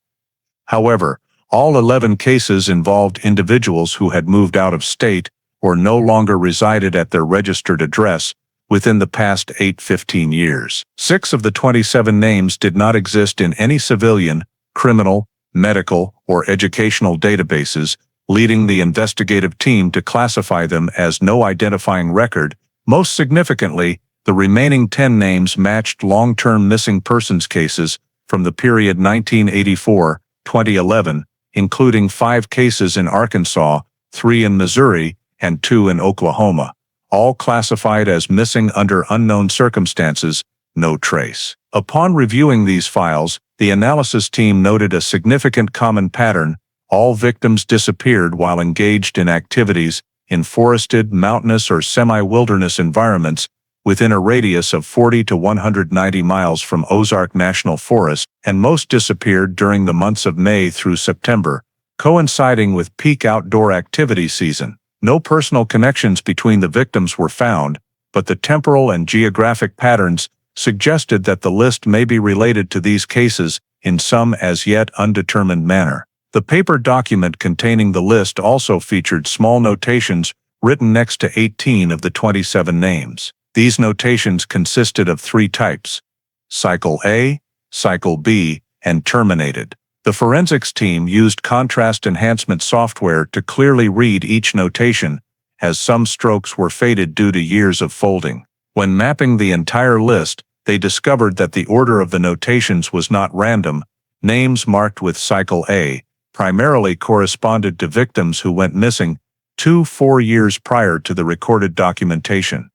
However, All 11 cases involved individuals who had moved out of state or no longer resided at their registered address within the past 15 years. 6 of the 27 names did not exist in any civilian, criminal, medical, or educational databases, leading the investigative team to classify them as no identifying record. Most significantly, the remaining 10 names matched long-term missing persons cases from the period 1984-2011, including 5 cases in Arkansas, 3 in Missouri, and 2 in Oklahoma, all classified as missing under unknown circumstances, no trace. Upon reviewing these files, the analysis team noted a significant common pattern. All victims disappeared while engaged in activities in forested, mountainous, or semi-wilderness environments within a radius of 40 to 190 miles from Ozark National Forest, and most disappeared during the months of May through September, coinciding with peak outdoor activity season. No personal connections between the victims were found, but the temporal and geographic patterns suggested that the list may be related to these cases in some as yet undetermined manner. The paper document containing the list also featured small notations written next to 18 of the 27 names. These notations consisted of 3 types: Cycle A, Cycle B, and Terminated. The forensics team used contrast enhancement software to clearly read each notation, as some strokes were faded due to years of folding. When mapping the entire list, they discovered that the order of the notations was not random. Names marked with Cycle A primarily corresponded to victims who went missing 4 years prior to the recorded documentation.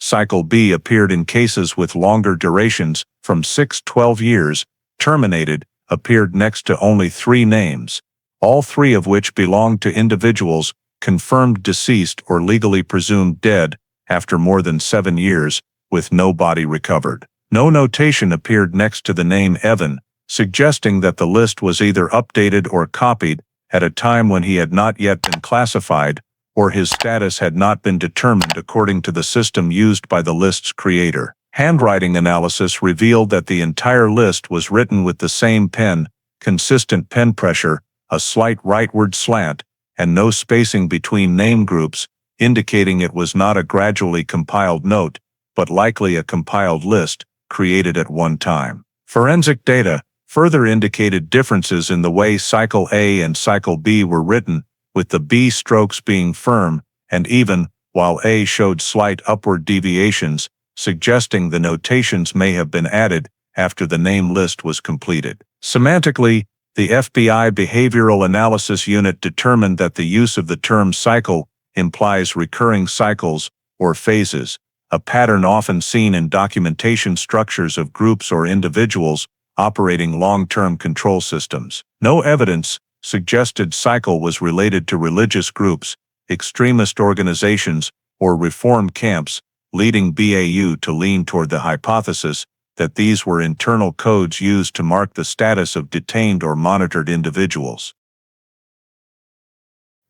Cycle B appeared in cases with longer durations, from 6-12 years. Terminated appeared next to only 3 names, all 3 of which belonged to individuals confirmed deceased or legally presumed dead after more than 7 years, with no body recovered. No notation appeared next to the name Evan, suggesting that the list was either updated or copied at a time when he had not yet been classified, or his status had not been determined according to the system used by the list's creator. Handwriting analysis revealed that the entire list was written with the same pen, consistent pen pressure, a slight rightward slant, and no spacing between name groups, indicating it was not a gradually compiled note, but likely a compiled list, created at one time. Forensic data further indicated differences in the way Cycle A and Cycle B were written, with the B strokes being firm and even, while A showed slight upward deviations, suggesting the notations may have been added after the name list was completed. Semantically, the FBI Behavioral Analysis Unit determined that the use of the term cycle implies recurring cycles or phases, a pattern often seen in documentation structures of groups or individuals operating long-term control systems. No evidence suggested cycle was related to religious groups, extremist organizations, or reform camps, leading BAU to lean toward the hypothesis that these were internal codes used to mark the status of detained or monitored individuals.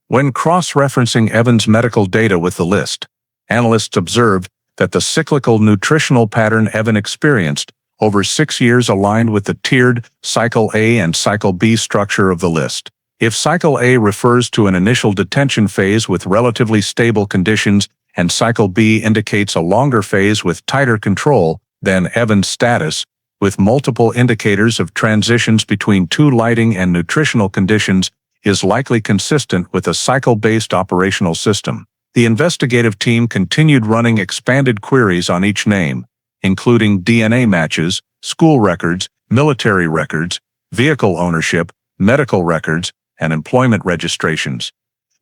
When cross-referencing Evans' medical data with the list, analysts observed that the cyclical nutritional pattern Evan experienced over 6 years aligned with the tiered Cycle A and Cycle B structure of the list. If Cycle A refers to an initial detention phase with relatively stable conditions and Cycle B indicates a longer phase with tighter control, then Evan's status, with multiple indicators of transitions between 2 lighting and nutritional conditions, is likely consistent with a cycle-based operational system. The investigative team continued running expanded queries on each name, including DNA matches, school records, military records, vehicle ownership, medical records, and employment registrations.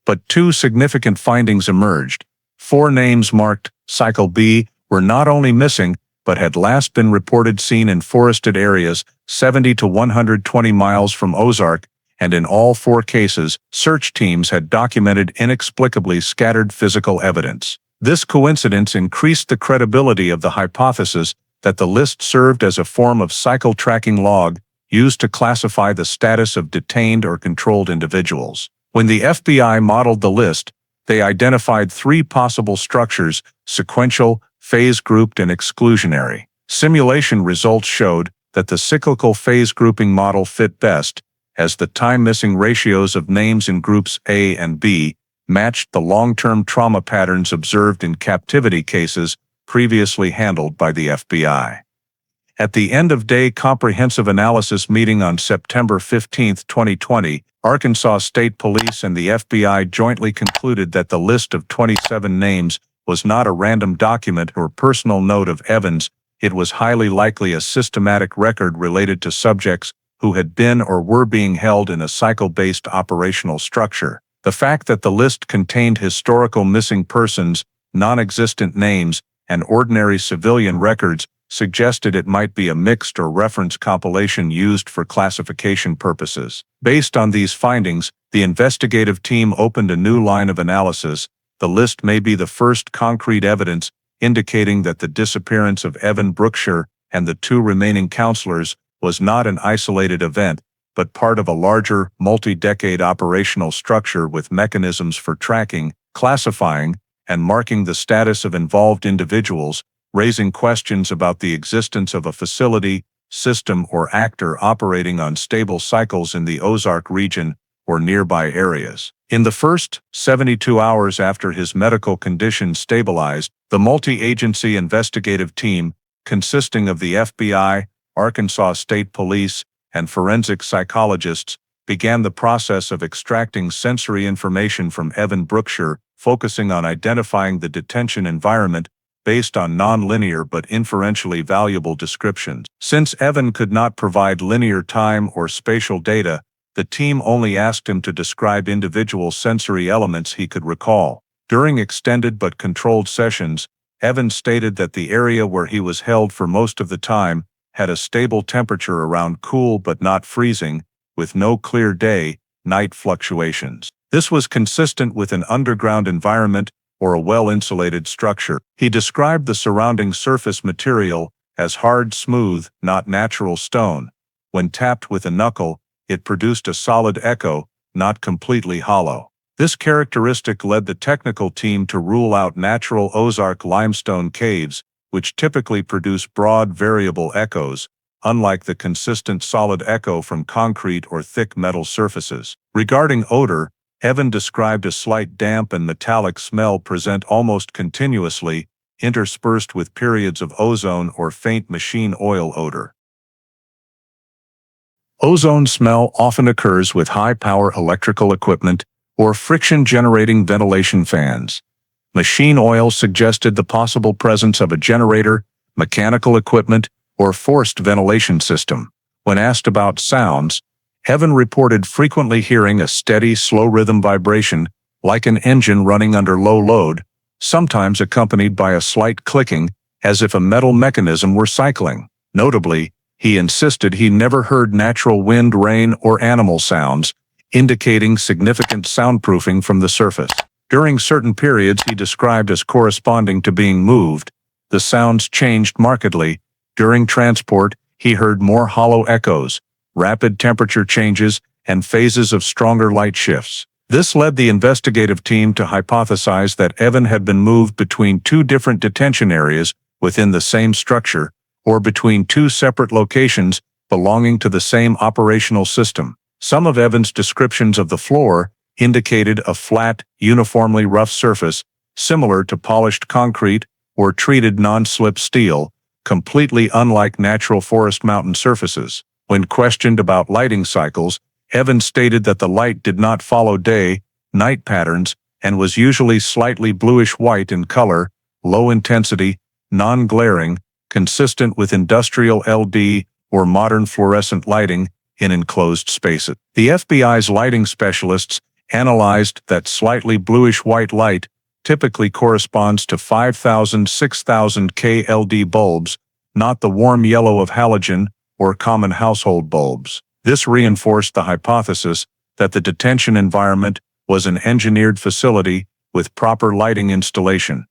But 2 significant findings emerged. 4 names marked Cycle B were not only missing, but had last been reported seen in forested areas 70 to 120 miles from Ozark, and in all 4 cases, search teams had documented inexplicably scattered physical evidence. This coincidence increased the credibility of the hypothesis that the list served as a form of cycle tracking log used to classify the status of detained or controlled individuals. When the FBI modeled the list, they identified 3 possible structures: sequential, phase-grouped, and exclusionary. Simulation results showed that the cyclical phase grouping model fit best, as the time-missing ratios of names in groups A and B matched the long-term trauma patterns observed in captivity cases previously handled by the FBI. At the end-of-day comprehensive analysis meeting on September 15, 2020, Arkansas State Police and the FBI jointly concluded that the list of 27 names was not a random document or personal note of Evans. It was highly likely a systematic record related to subjects who had been or were being held in a cycle-based operational structure. The fact that the list contained historical missing persons, non-existent names, and ordinary civilian records suggested it might be a mixed or reference compilation used for classification purposes. Based on these findings, the investigative team opened a new line of analysis. The list may be the first concrete evidence indicating that the disappearance of Evan Brookshire and the two remaining counselors was not an isolated event, but part of a larger, multi-decade operational structure with mechanisms for tracking, classifying, and marking the status of involved individuals, raising questions about the existence of a facility, system, or actor operating on stable cycles in the Ozark region or nearby areas. In the first 72 hours after his medical condition stabilized, the multi-agency investigative team, consisting of the FBI, Arkansas State Police, and forensic psychologists, began the process of extracting sensory information from Evan Brookshire, focusing on identifying the detention environment based on non-linear but inferentially valuable descriptions. Since Evan could not provide linear time or spatial data, the team only asked him to describe individual sensory elements he could recall. During extended but controlled sessions, Evan stated that the area where he was held for most of the time had a stable temperature around cool but not freezing, with no clear day-night fluctuations. This was consistent with an underground environment or a well-insulated structure. He described the surrounding surface material as hard, smooth, not natural stone. When tapped with a knuckle, it produced a solid echo, not completely hollow. This characteristic led the technical team to rule out natural Ozark limestone caves, which typically produce broad, variable echoes, unlike the consistent solid echo from concrete or thick metal surfaces. Regarding odor, Evan described a slight damp and metallic smell present almost continuously, interspersed with periods of ozone or faint machine oil odor. Ozone smell often occurs with high-power electrical equipment or friction-generating ventilation fans. Machine oil suggested the possible presence of a generator, mechanical equipment, or forced ventilation system. When asked about sounds, Evan reported frequently hearing a steady, slow-rhythm vibration, like an engine running under low load, sometimes accompanied by a slight clicking, as if a metal mechanism were cycling. Notably, he insisted he never heard natural wind, rain, or animal sounds, indicating significant soundproofing from the surface. During certain periods he described as corresponding to being moved, the sounds changed markedly. During transport, he heard more hollow echoes, rapid temperature changes, and phases of stronger light shifts. This led the investigative team to hypothesize that Evan had been moved between two different detention areas within the same structure, or between two separate locations belonging to the same operational system. Some of Evan's descriptions of the floor indicated a flat, uniformly rough surface, similar to polished concrete or treated non-slip steel, completely unlike natural forest mountain surfaces. When questioned about lighting cycles, Evan stated that the light did not follow day-night patterns and was usually slightly bluish-white in color, low intensity, non-glaring, consistent with industrial LED or modern fluorescent lighting in enclosed spaces. The FBI's lighting specialists analyzed that slightly bluish-white light typically corresponds to 5,000–6,000 K LED bulbs, not the warm yellow of halogen or common household bulbs. This reinforced the hypothesis that the detention environment was an engineered facility with proper lighting installation,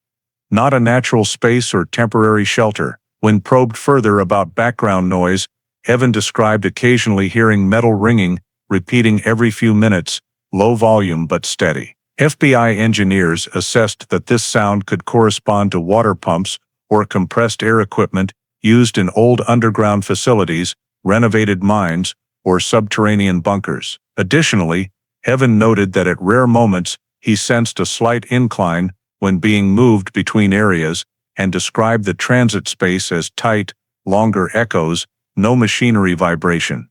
not a natural space or temporary shelter. When probed further about background noise, Evan described occasionally hearing metal ringing, repeating every few minutes, low volume but steady. FBI engineers assessed that this sound could correspond to water pumps or compressed air equipment used in old underground facilities, renovated mines, or subterranean bunkers. Additionally, Evan noted that at rare moments he sensed a slight incline when being moved between areas and described the transit space as tight, longer echoes, no machinery vibration,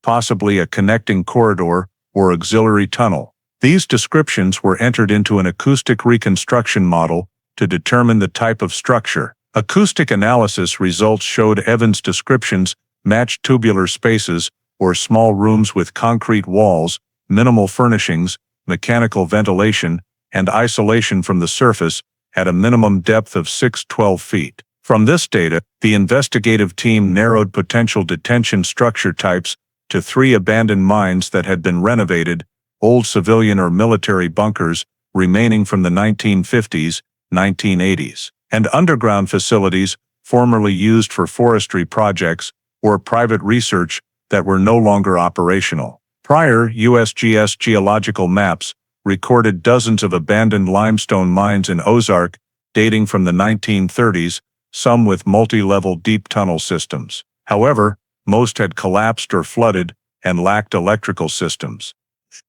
possibly a connecting corridor or auxiliary tunnel. These descriptions were entered into an acoustic reconstruction model to determine the type of structure. Acoustic analysis results showed Evans' descriptions matched tubular spaces or small rooms with concrete walls, minimal furnishings, mechanical ventilation, and isolation from the surface at a minimum depth of 6-12 feet. From this data, the investigative team narrowed potential detention structure types to 3 abandoned mines that had been renovated, old civilian or military bunkers remaining from the 1950s, 1980s, and underground facilities formerly used for forestry projects or private research that were no longer operational. Prior USGS geological maps recorded dozens of abandoned limestone mines in Ozark dating from the 1930s, some with multi-level deep tunnel systems. However, most had collapsed or flooded and lacked electrical systems.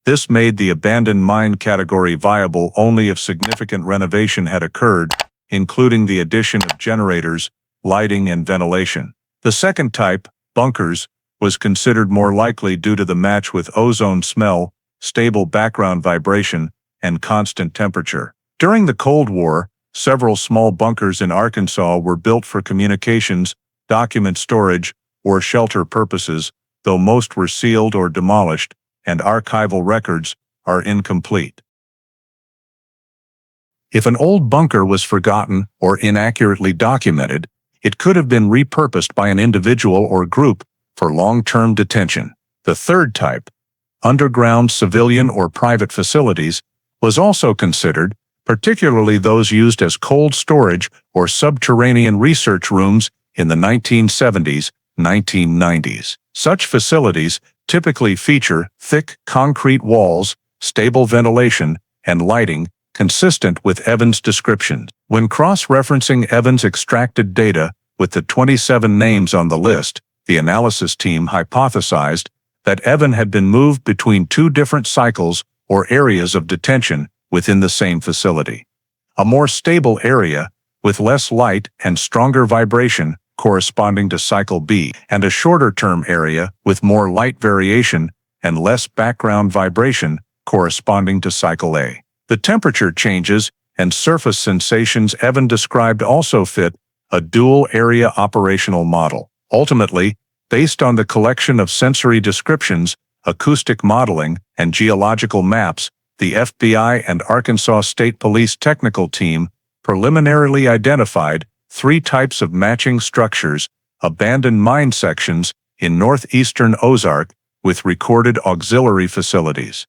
This made the abandoned mine category viable only if significant renovation had occurred, including the addition of generators, lighting, and ventilation. The second type, bunkers, was considered more likely due to the match with ozone smell, stable background vibration, and constant temperature. During the Cold War, several small bunkers in Arkansas were built for communications, document storage, or shelter purposes, though most were sealed or demolished, and archival records are incomplete. If an old bunker was forgotten or inaccurately documented, it could have been repurposed by an individual or group for long-term detention. The third type, underground civilian or private facilities, was also considered, particularly those used as cold storage or subterranean research rooms in the 1970s, 1990s. Such facilities typically feature thick concrete walls, stable ventilation, and lighting consistent with Evans' descriptions. When cross-referencing Evans' extracted data with the 27 names on the list, the analysis team hypothesized that Evan had been moved between 2 different cycles or areas of detention within the same facility. A more stable area, with less light and stronger vibration corresponding to cycle B, and a shorter-term area with more light variation and less background vibration corresponding to cycle A. The temperature changes and surface sensations Evan described also fit a dual-area operational model. Ultimately, based on the collection of sensory descriptions, acoustic modeling, and geological maps, the FBI and Arkansas State Police technical team preliminarily identified 3 types of matching structures, abandoned mine sections in northeastern Ozark with recorded auxiliary facilities.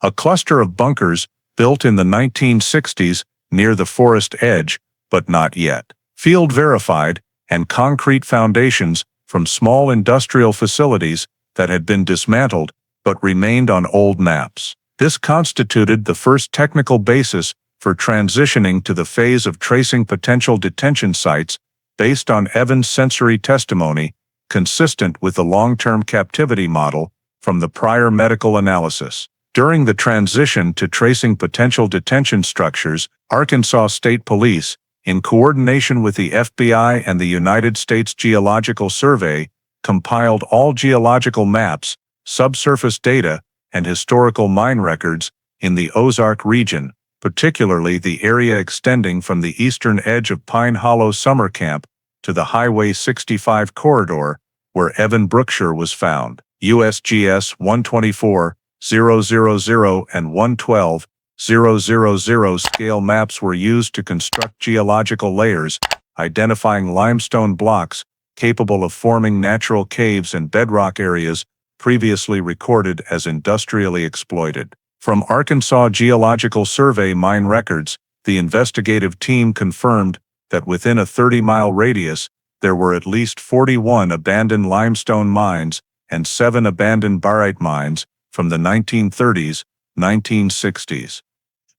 A cluster of bunkers built in the 1960s near the forest edge, but not yet. Field verified, and concrete foundations from small industrial facilities that had been dismantled but remained on old maps. This constituted the first technical basis for transitioning to the phase of tracing potential detention sites based on Evans' sensory testimony, consistent with the long-term captivity model from the prior medical analysis. During the transition to tracing potential detention structures, Arkansas State Police, in coordination with the FBI and the United States Geological Survey, compiled all geological maps, subsurface data, and historical mine records in the Ozark region, particularly the area extending from the eastern edge of Pine Hollow Summer Camp to the Highway 65 corridor, where Evan Brookshire was found. USGS 124,000 and 112,000 scale maps were used to construct geological layers, identifying limestone blocks capable of forming natural caves and bedrock areas previously recorded as industrially exploited. From Arkansas Geological Survey mine records, the investigative team confirmed that within a 30-mile radius, there were at least 41 abandoned limestone mines and 7 abandoned barite mines from the 1930s, 1960s.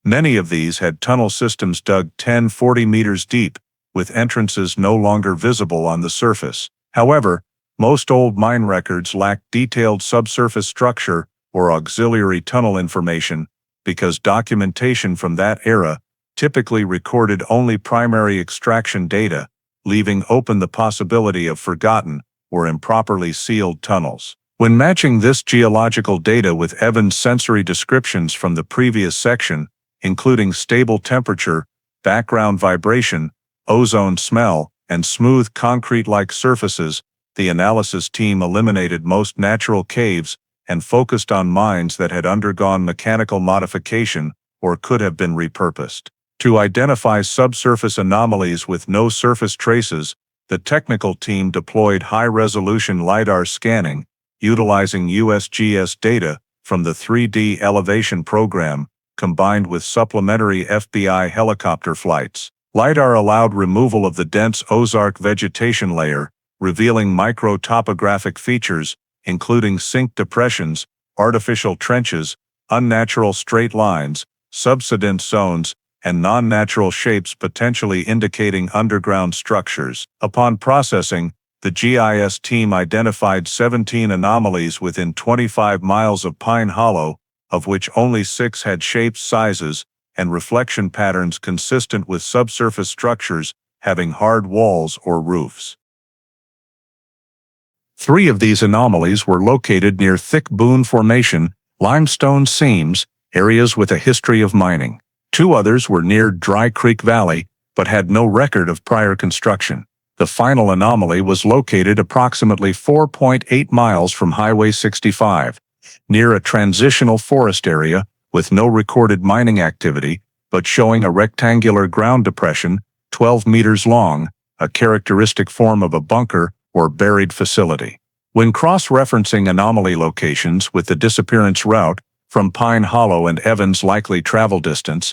Many of these had tunnel systems dug 10-40 meters deep, with entrances no longer visible on the surface. However, Most old mine records lack detailed subsurface structure or auxiliary tunnel information because documentation from that era typically recorded only primary extraction data, leaving open the possibility of forgotten or improperly sealed tunnels. When matching this geological data with Evans' sensory descriptions from the previous section, including stable temperature, background vibration, ozone smell, and smooth concrete-like surfaces, the analysis team eliminated most natural caves and focused on mines that had undergone mechanical modification or could have been repurposed. To identify subsurface anomalies with no surface traces, the technical team deployed high-resolution LiDAR scanning, utilizing USGS data from the 3D elevation program, combined with supplementary FBI helicopter flights. LiDAR allowed removal of the dense Ozark vegetation layer, revealing micro-topographic features, including sink depressions, artificial trenches, unnatural straight lines, subsidence zones, and non-natural shapes potentially indicating underground structures. Upon processing, the GIS team identified 17 anomalies within 25 miles of Pine Hollow, of which only 6 had shapes, sizes, and reflection patterns consistent with subsurface structures having hard walls or roofs. 3 of these anomalies were located near thick Boone Formation, limestone seams, areas with a history of mining. 2 others were near Dry Creek Valley, but had no record of prior construction. The final anomaly was located approximately 4.8 miles from Highway 65, near a transitional forest area with no recorded mining activity, but showing a rectangular ground depression, 12 meters long, a characteristic form of a bunker or buried facility. When cross-referencing anomaly locations with the disappearance route from Pine Hollow and Evans' likely travel distance,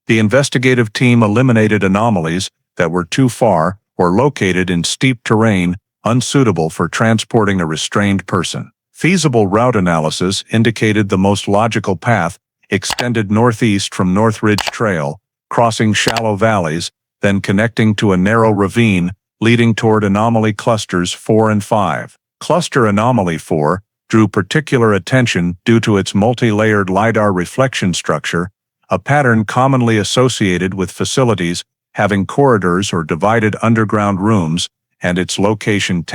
the investigative team eliminated anomalies that were too far or located in steep terrain unsuitable for transporting a restrained person. Feasible route analysis indicated the most logical path extended northeast from North Ridge Trail, crossing shallow valleys, then connecting to a narrow ravine leading toward anomaly clusters 4 and 5. Cluster Anomaly 4 drew particular attention due to its multi-layered LiDAR reflection structure, a pattern commonly associated with facilities having corridors or divided underground rooms, and its location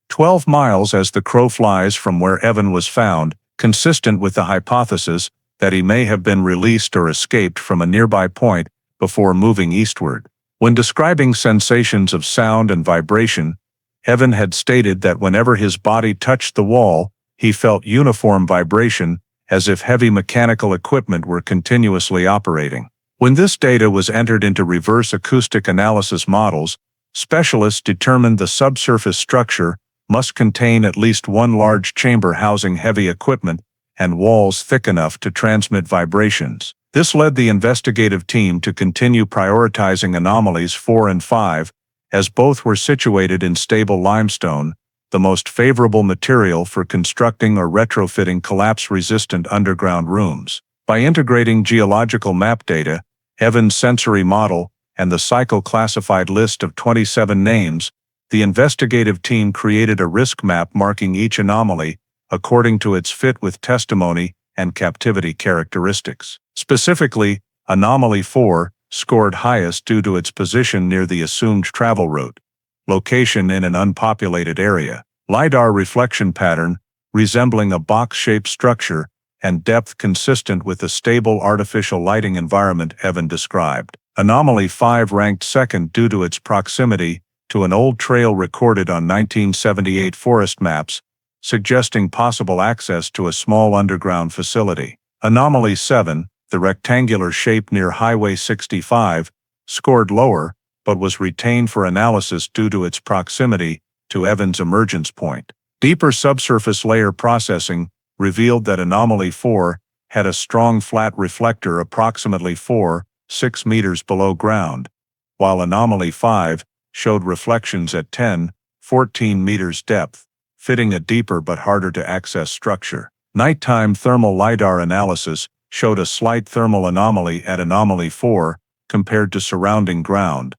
12 miles as the crow flies from where Evan was found, consistent with the hypothesis that he may have been released or escaped from a nearby point before moving eastward. When describing sensations of sound and vibration, Evan had stated that whenever his body touched the wall, he felt uniform vibration, as if heavy mechanical equipment were continuously operating. When this data was entered into reverse acoustic analysis models, specialists determined the subsurface structure must contain at least one large chamber housing heavy equipment and walls thick enough to transmit vibrations. This led the investigative team to continue prioritizing anomalies 4 and 5, as both were situated in stable limestone, the most favorable material for constructing or retrofitting collapse-resistant underground rooms. By integrating geological map data, Evans' sensory model, and the cycle-classified list of 27 names, the investigative team created a risk map marking each anomaly according to its fit with testimony and captivity characteristics. Specifically, Anomaly 4 scored highest due to its position near the assumed travel route, location in an unpopulated area, LiDAR reflection pattern resembling a box-shaped structure, and depth consistent with the stable artificial lighting environment Evan described. Anomaly 5 ranked second due to its proximity to an old trail recorded on 1978 forest maps, suggesting possible access to a small underground facility. Anomaly 7, the rectangular shape near Highway 65, scored lower, but was retained for analysis due to its proximity to Evans' emergence point. Deeper subsurface layer processing revealed that Anomaly 4 had a strong flat reflector approximately 6 meters below ground, while Anomaly 5 showed reflections at 14 meters depth, fitting a deeper but harder to access structure. Nighttime thermal LiDAR analysis showed a slight thermal anomaly at Anomaly 4 compared to surrounding ground,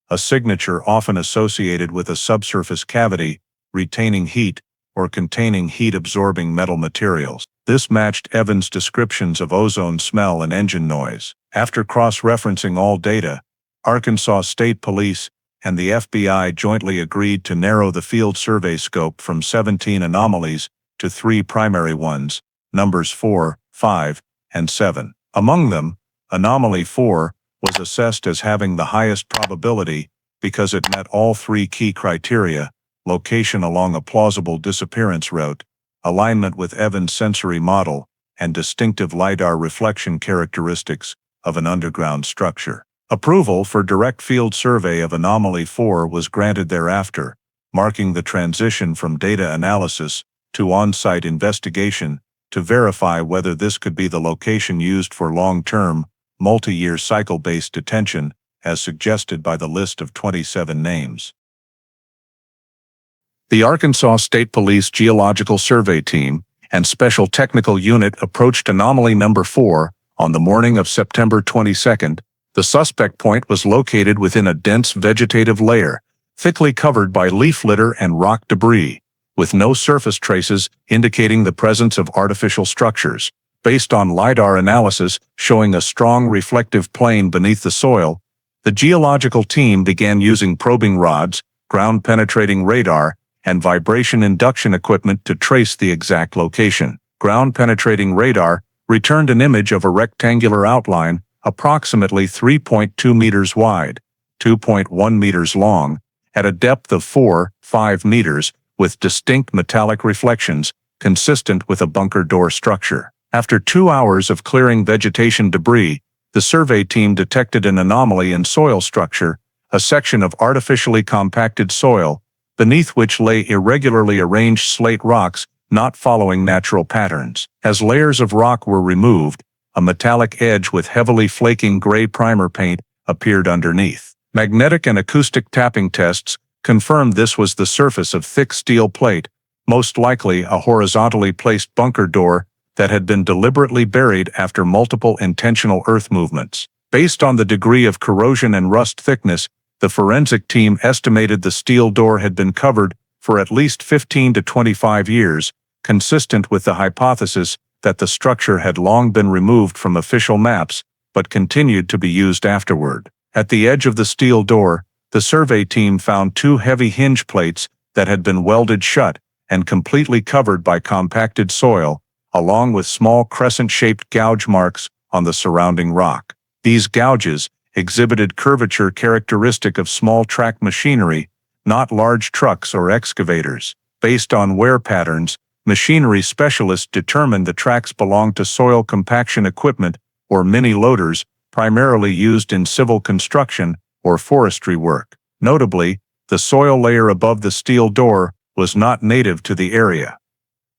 a signature often associated with a subsurface cavity retaining heat, or containing heat-absorbing metal materials. This matched Evans' descriptions of ozone smell and engine noise. After cross-referencing all data, Arkansas State Police and the FBI jointly agreed to narrow the field survey scope from 17 anomalies to 3 primary ones, numbers 4, 5, and 7. Among them, Anomaly 4 was assessed as having the highest probability because it met all 3 key criteria: location along a plausible disappearance route, alignment with Evans' sensory model, and distinctive LiDAR reflection characteristics of an underground structure. Approval for direct field survey of Anomaly 4 was granted thereafter, marking the transition from data analysis to on-site investigation to verify whether this could be the location used for long-term, multi-year cycle-based detention, as suggested by the list of 27 names. The Arkansas State Police Geological Survey Team and Special Technical Unit approached Anomaly Number 4 on the morning of September 22nd. The suspect point was located within a dense vegetative layer, thickly covered by leaf litter and rock debris, with no surface traces indicating the presence of artificial structures. Based on LiDAR analysis showing a strong reflective plane beneath the soil, the geological team began using probing rods, ground-penetrating radar, and vibration induction equipment to trace the exact location. Ground-penetrating radar returned an image of a rectangular outline approximately 3.2 meters wide, 2.1 meters long, at a depth of 4-5 meters, with distinct metallic reflections consistent with a bunker door structure. After 2 hours of clearing vegetation debris, the survey team detected an anomaly in soil structure, a section of artificially compacted soil, beneath which lay irregularly arranged slate rocks not following natural patterns. As layers of rock were removed, a metallic edge with heavily flaking gray primer paint appeared underneath. Magnetic and acoustic tapping tests confirmed this was the surface of thick steel plate, most likely a horizontally placed bunker door that had been deliberately buried after multiple intentional earth movements. Based on the degree of corrosion and rust thickness, the forensic team estimated the steel door had been covered for at least 15 to 25 years, consistent with the hypothesis that the structure had long been removed from official maps but continued to be used afterward. At the edge of the steel door, the survey team found 2 heavy hinge plates that had been welded shut and completely covered by compacted soil, along with small crescent-shaped gouge marks on the surrounding rock. These gouges exhibited curvature characteristic of small track machinery, not large trucks or excavators. Based on wear patterns, machinery specialists determined the tracks belonged to soil compaction equipment or mini-loaders, primarily used in civil construction or forestry work. Notably, the soil layer above the steel door was not native to the area.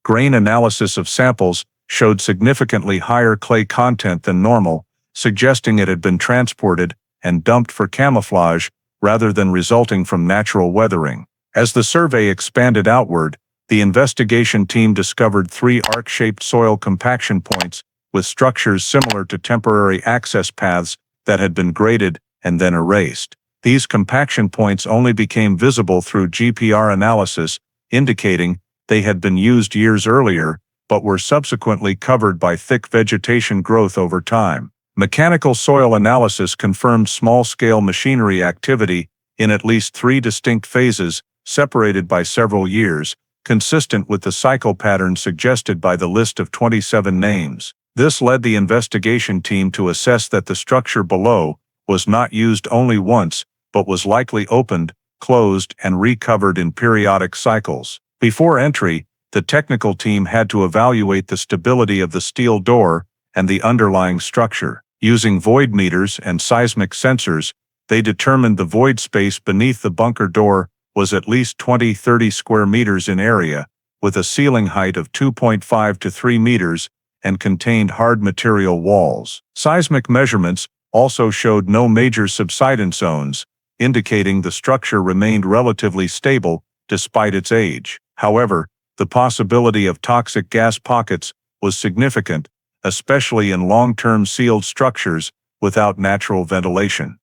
Grain analysis of samples showed significantly higher clay content than normal, suggesting it had been transported and dumped for camouflage rather than resulting from natural weathering. As the survey expanded outward, the investigation team discovered 3 arc-shaped soil compaction points with structures similar to temporary access paths that had been graded and then erased. These compaction points only became visible through GPR analysis, indicating they had been used years earlier, but were subsequently covered by thick vegetation growth over time. Mechanical soil analysis confirmed small-scale machinery activity in at least 3 distinct phases, separated by several years, consistent with the cycle pattern suggested by the list of 27 names. This led the investigation team to assess that the structure below was not used only once, but was likely opened, closed, and recovered in periodic cycles. Before entry, the technical team had to evaluate the stability of the steel door and the underlying structure. Using void meters and seismic sensors, they determined the void space beneath the bunker door was at least 20-30 square meters in area, with a ceiling height of 2.5 to 3 meters, and contained hard material walls. Seismic measurements also showed no major subsidence zones, indicating the structure remained relatively stable despite its age. However, the possibility of toxic gas pockets was significant, especially in long-term sealed structures without natural ventilation.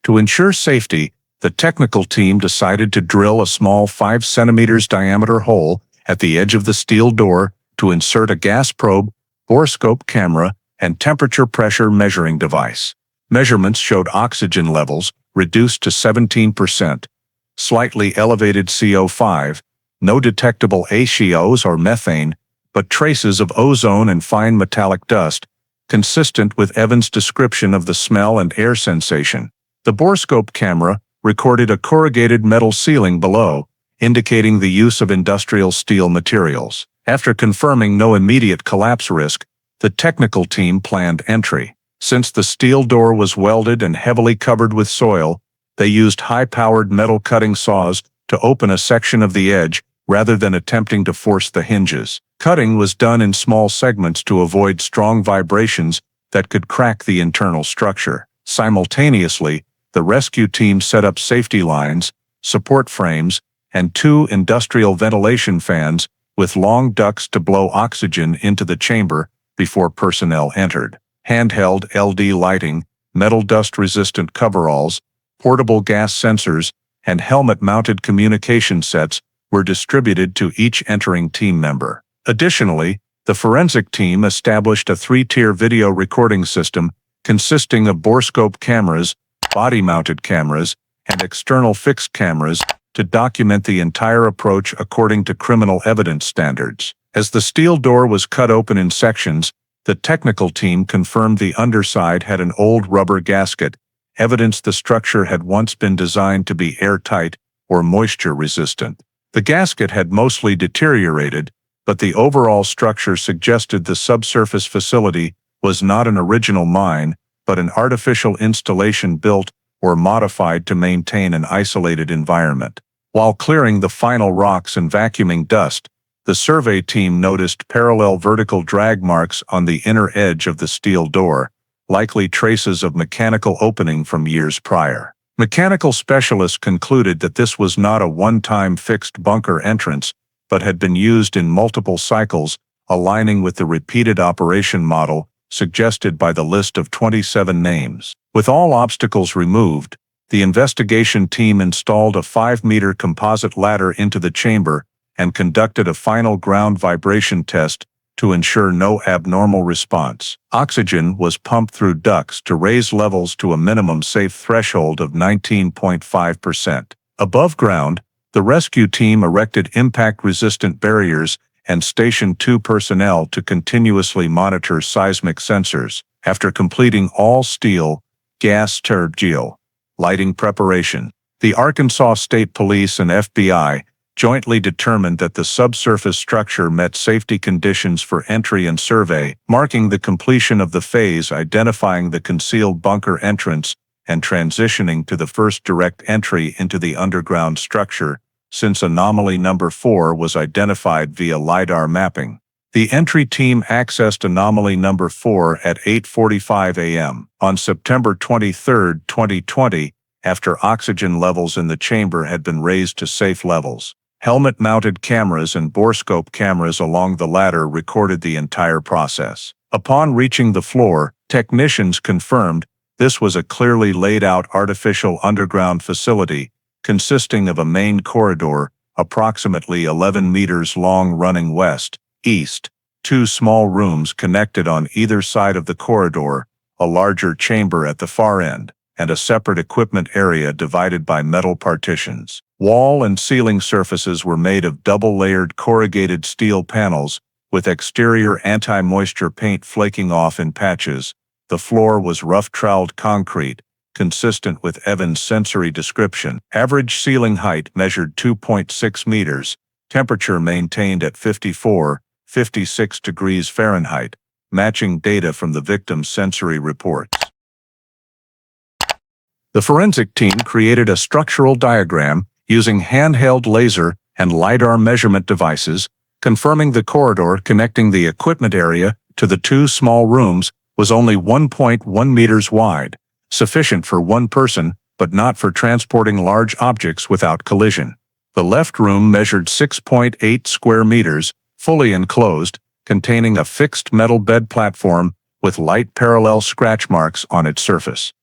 To ensure safety, the technical team decided to drill a small 5 centimeters diameter hole at the edge of the steel door to insert a gas probe, borescope camera, and temperature pressure measuring device. Measurements showed oxygen levels reduced to 17%, slightly elevated CO5, no detectable HCOs or methane, but traces of ozone and fine metallic dust, consistent with Evans' description of the smell and air sensation. The borescope camera recorded a corrugated metal ceiling below, indicating the use of industrial steel materials. After confirming no immediate collapse risk, the technical team planned entry. Since the steel door was welded and heavily covered with soil, they used high-powered metal cutting saws to open a section of the edge rather than attempting to force the hinges. Cutting was done in small segments to avoid strong vibrations that could crack the internal structure. Simultaneously, the rescue team set up safety lines, support frames, and 2 industrial ventilation fans with long ducts to blow oxygen into the chamber before personnel entered. Handheld LED lighting, metal dust-resistant coveralls, portable gas sensors, and helmet-mounted communication sets were distributed to each entering team member. Additionally, the forensic team established a 3-tier video recording system consisting of borescope cameras, body-mounted cameras, and external fixed cameras to document the entire approach according to criminal evidence standards. As the steel door was cut open in sections, the technical team confirmed the underside had an old rubber gasket, evidence the structure had once been designed to be airtight or moisture-resistant. The gasket had mostly deteriorated, but the overall structure suggested the subsurface facility was not an original mine, but an artificial installation built or modified to maintain an isolated environment. While clearing the final rocks and vacuuming dust, the survey team noticed parallel vertical drag marks on the inner edge of the steel door, likely traces of mechanical opening from years prior. Mechanical specialists concluded that this was not a one-time fixed bunker entrance, but had been used in multiple cycles, aligning with the repeated operation model suggested by the list of 27 names. With all obstacles removed, the investigation team installed a 5-meter composite ladder into the chamber and conducted a final ground vibration test to ensure no abnormal response. Oxygen was pumped through ducts to raise levels to a minimum safe threshold of 19.5%. Above ground, the rescue team erected impact-resistant barriers and stationed 2 personnel to continuously monitor seismic sensors. After completing all steel, gas turbine lighting preparation, the Arkansas State Police and FBI jointly determined that the subsurface structure met safety conditions for entry and survey, marking the completion of the phase identifying the concealed bunker entrance and transitioning to the first direct entry into the underground structure, since anomaly number 4 was identified via LiDAR mapping. The entry team accessed anomaly number 4 at 8:45 a.m. on September 23, 2020, after oxygen levels in the chamber had been raised to safe levels. Helmet-mounted cameras and borescope cameras along the ladder recorded the entire process. Upon reaching the floor, technicians confirmed this was a clearly laid-out artificial underground facility consisting of a main corridor approximately 11 meters long running west, east, 2 small rooms connected on either side of the corridor, a larger chamber at the far end, and a separate equipment area divided by metal partitions. Wall and ceiling surfaces were made of double-layered corrugated steel panels, with exterior anti-moisture paint flaking off in patches. The floor was rough-troweled concrete, consistent with Evans' sensory description. Average ceiling height measured 2.6 meters, temperature maintained at 54-56 degrees Fahrenheit, matching data from the victim's sensory reports. The forensic team created a structural diagram using handheld laser and LiDAR measurement devices, confirming the corridor connecting the equipment area to the 2 small rooms was only 1.1 meters wide, sufficient for 1 person, but not for transporting large objects without collision. The left room measured 6.8 square meters, fully enclosed, containing a fixed metal bed platform with light parallel scratch marks on its surface.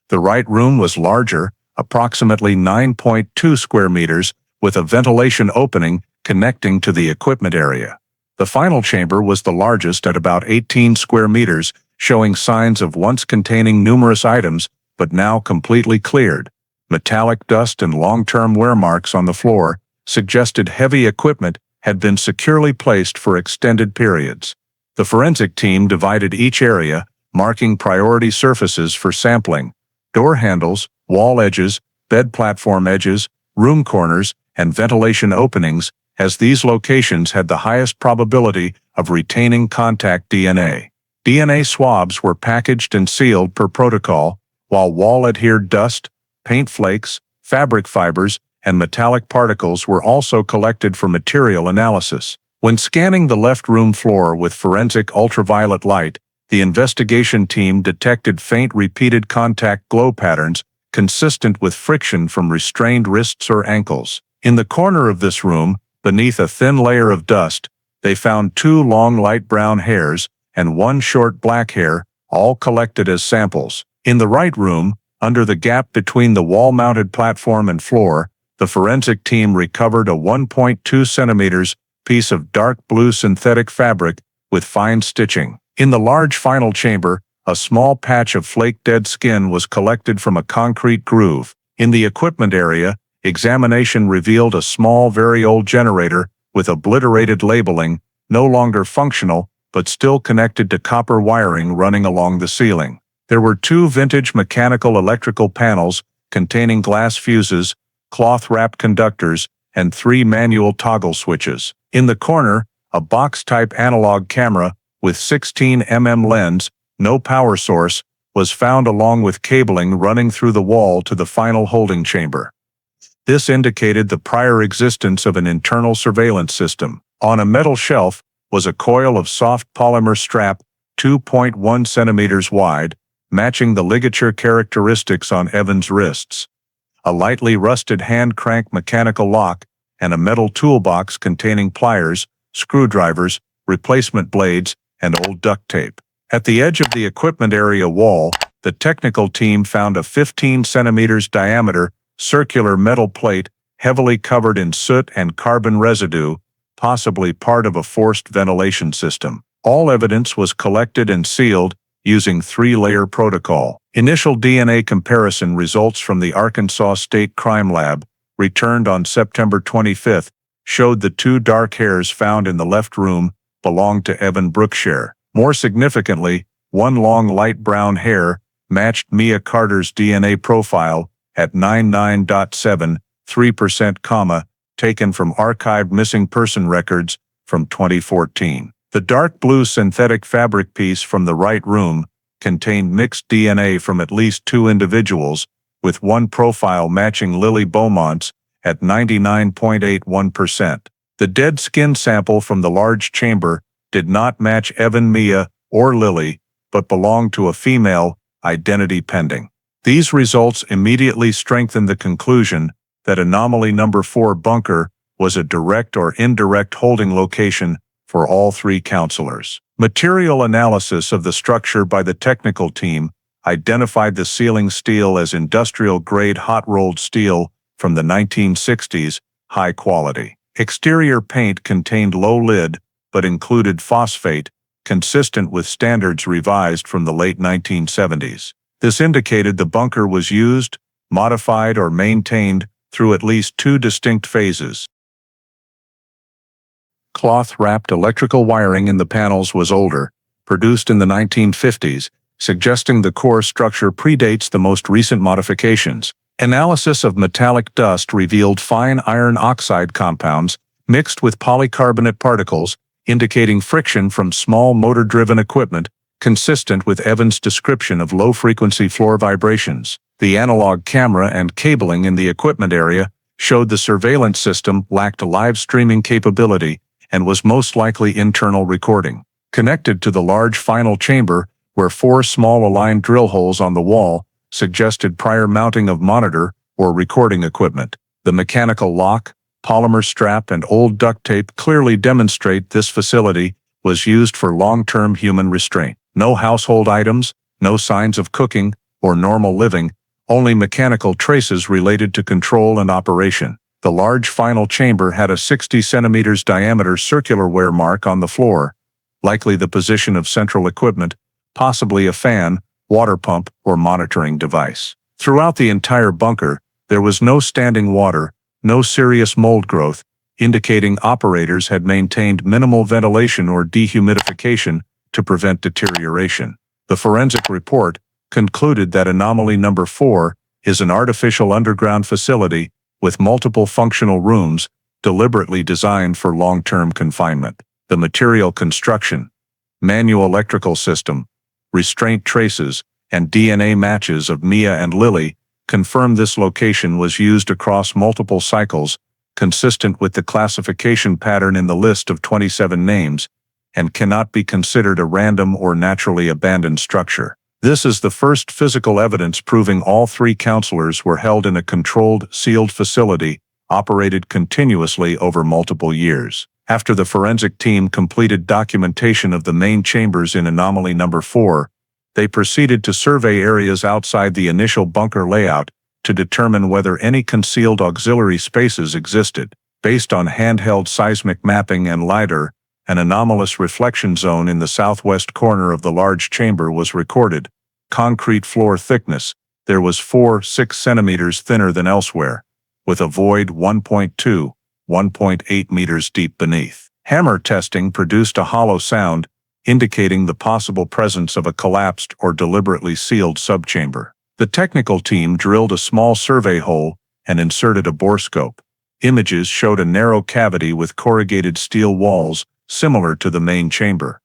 The right room was larger, approximately 9.2 square meters, with a ventilation opening connecting to the equipment area. The final chamber was the largest at about 18 square meters, showing signs of once containing numerous items, but now completely cleared. Metallic dust and long-term wear marks on the floor suggested heavy equipment had been securely placed for extended periods. The forensic team divided each area, marking priority surfaces for sampling: door handles, wall edges, bed platform edges, room corners, and ventilation openings, as these locations had the highest probability of retaining contact DNA. DNA swabs were packaged and sealed per protocol, while wall-adhered dust, paint flakes, fabric fibers, and metallic particles were also collected for material analysis. When scanning the left room floor with forensic ultraviolet light, the investigation team detected faint repeated contact glow patterns consistent with friction from restrained wrists or ankles. In the corner of this room, beneath a thin layer of dust, they found 2 long light brown hairs and 1 short black hair, all collected as samples. In the right room, under the gap between the wall-mounted platform and floor, the forensic team recovered a 1.2 centimeters piece of dark blue synthetic fabric with fine stitching. In the large final chamber, a small patch of flaked dead skin was collected from a concrete groove. In the equipment area, examination revealed a small, very old generator with obliterated labeling, no longer functional, but still connected to copper wiring running along the ceiling. There were 2 vintage mechanical electrical panels containing glass fuses, cloth-wrapped conductors, and 3 manual toggle switches. In the corner, a box-type analog camera with 16mm lens, no power source, was found along with cabling running through the wall to the final holding chamber. This indicated the prior existence of an internal surveillance system. On a metal shelf was a coil of soft polymer strap 2.1 centimeters wide, matching the ligature characteristics on Evan's wrists. A lightly rusted hand crank mechanical lock, and a metal toolbox containing pliers, screwdrivers, replacement blades, and old duct tape. At the edge of the equipment area wall, the technical team found a 15 centimeters diameter circular metal plate heavily covered in soot and carbon residue, possibly part of a forced ventilation system. All evidence was collected and sealed using 3-layer protocol. Initial DNA comparison results from the Arkansas State Crime Lab, returned on September 25, showed the 2 dark hairs found in the left room belonged to Evan Brookshire. More significantly, 1 long light brown hair matched Mia Carter's DNA profile at 99.73%, taken from archived missing person records from 2014. The dark blue synthetic fabric piece from the right room contained mixed DNA from at least 2 individuals, with 1 profile matching Lily Beaumont's at 99.81%. The dead skin sample from the large chamber did not match Evan, Mia, or Lily, but belonged to a female, identity pending. These results immediately strengthened the conclusion that anomaly number 4 bunker was a direct or indirect holding location for all 3 counselors. Material analysis of the structure by the technical team identified the ceiling steel as industrial-grade hot-rolled steel from the 1960s, high quality. Exterior paint contained low lid, but included phosphate, consistent with standards revised from the late 1970s. This indicated the bunker was used, modified, or maintained through at least 2 distinct phases. Cloth-wrapped electrical wiring in the panels was older, produced in the 1950s, suggesting the core structure predates the most recent modifications. Analysis of metallic dust revealed fine iron oxide compounds mixed with polycarbonate particles, indicating friction from small motor-driven equipment, consistent with Evan's description of low-frequency floor vibrations. The analog camera and cabling in the equipment area showed the surveillance system lacked live streaming capability and was most likely internal recording. Connected to the large final chamber, where 4 small aligned drill holes on the wall suggested prior mounting of monitor or recording equipment. The mechanical lock, polymer strap, and old duct tape clearly demonstrate this facility was used for long-term human restraint. No household items, no signs of cooking or normal living, only mechanical traces related to control and operation. The large final chamber had a 60 centimeters diameter circular wear mark on the floor, likely the position of central equipment, possibly a fan, water pump, or monitoring device. Throughout the entire bunker, there was no standing water, no serious mold growth, indicating operators had maintained minimal ventilation or dehumidification to prevent deterioration. The forensic report concluded that anomaly number 4 is an artificial underground facility with multiple functional rooms deliberately designed for long-term confinement. The material construction, manual electrical system, restraint traces, and DNA matches of Mia and Lily confirm this location was used across multiple cycles, consistent with the classification pattern in the list of 27 names, and cannot be considered a random or naturally abandoned structure. This is the first physical evidence proving all 3 counselors were held in a controlled, sealed facility, operated continuously over multiple years. After the forensic team completed documentation of the main chambers in anomaly number 4, they proceeded to survey areas outside the initial bunker layout to determine whether any concealed auxiliary spaces existed. Based on handheld seismic mapping and LiDAR, an anomalous reflection zone in the southwest corner of the large chamber was recorded. Concrete floor thickness, there was 6 centimeters thinner than elsewhere, with a void 1.2, 1.8 meters deep beneath. Hammer testing produced a hollow sound, indicating the possible presence of a collapsed or deliberately sealed subchamber. The technical team drilled a small survey hole and inserted a borescope. Images showed a narrow cavity with corrugated steel walls, similar to the main chamber,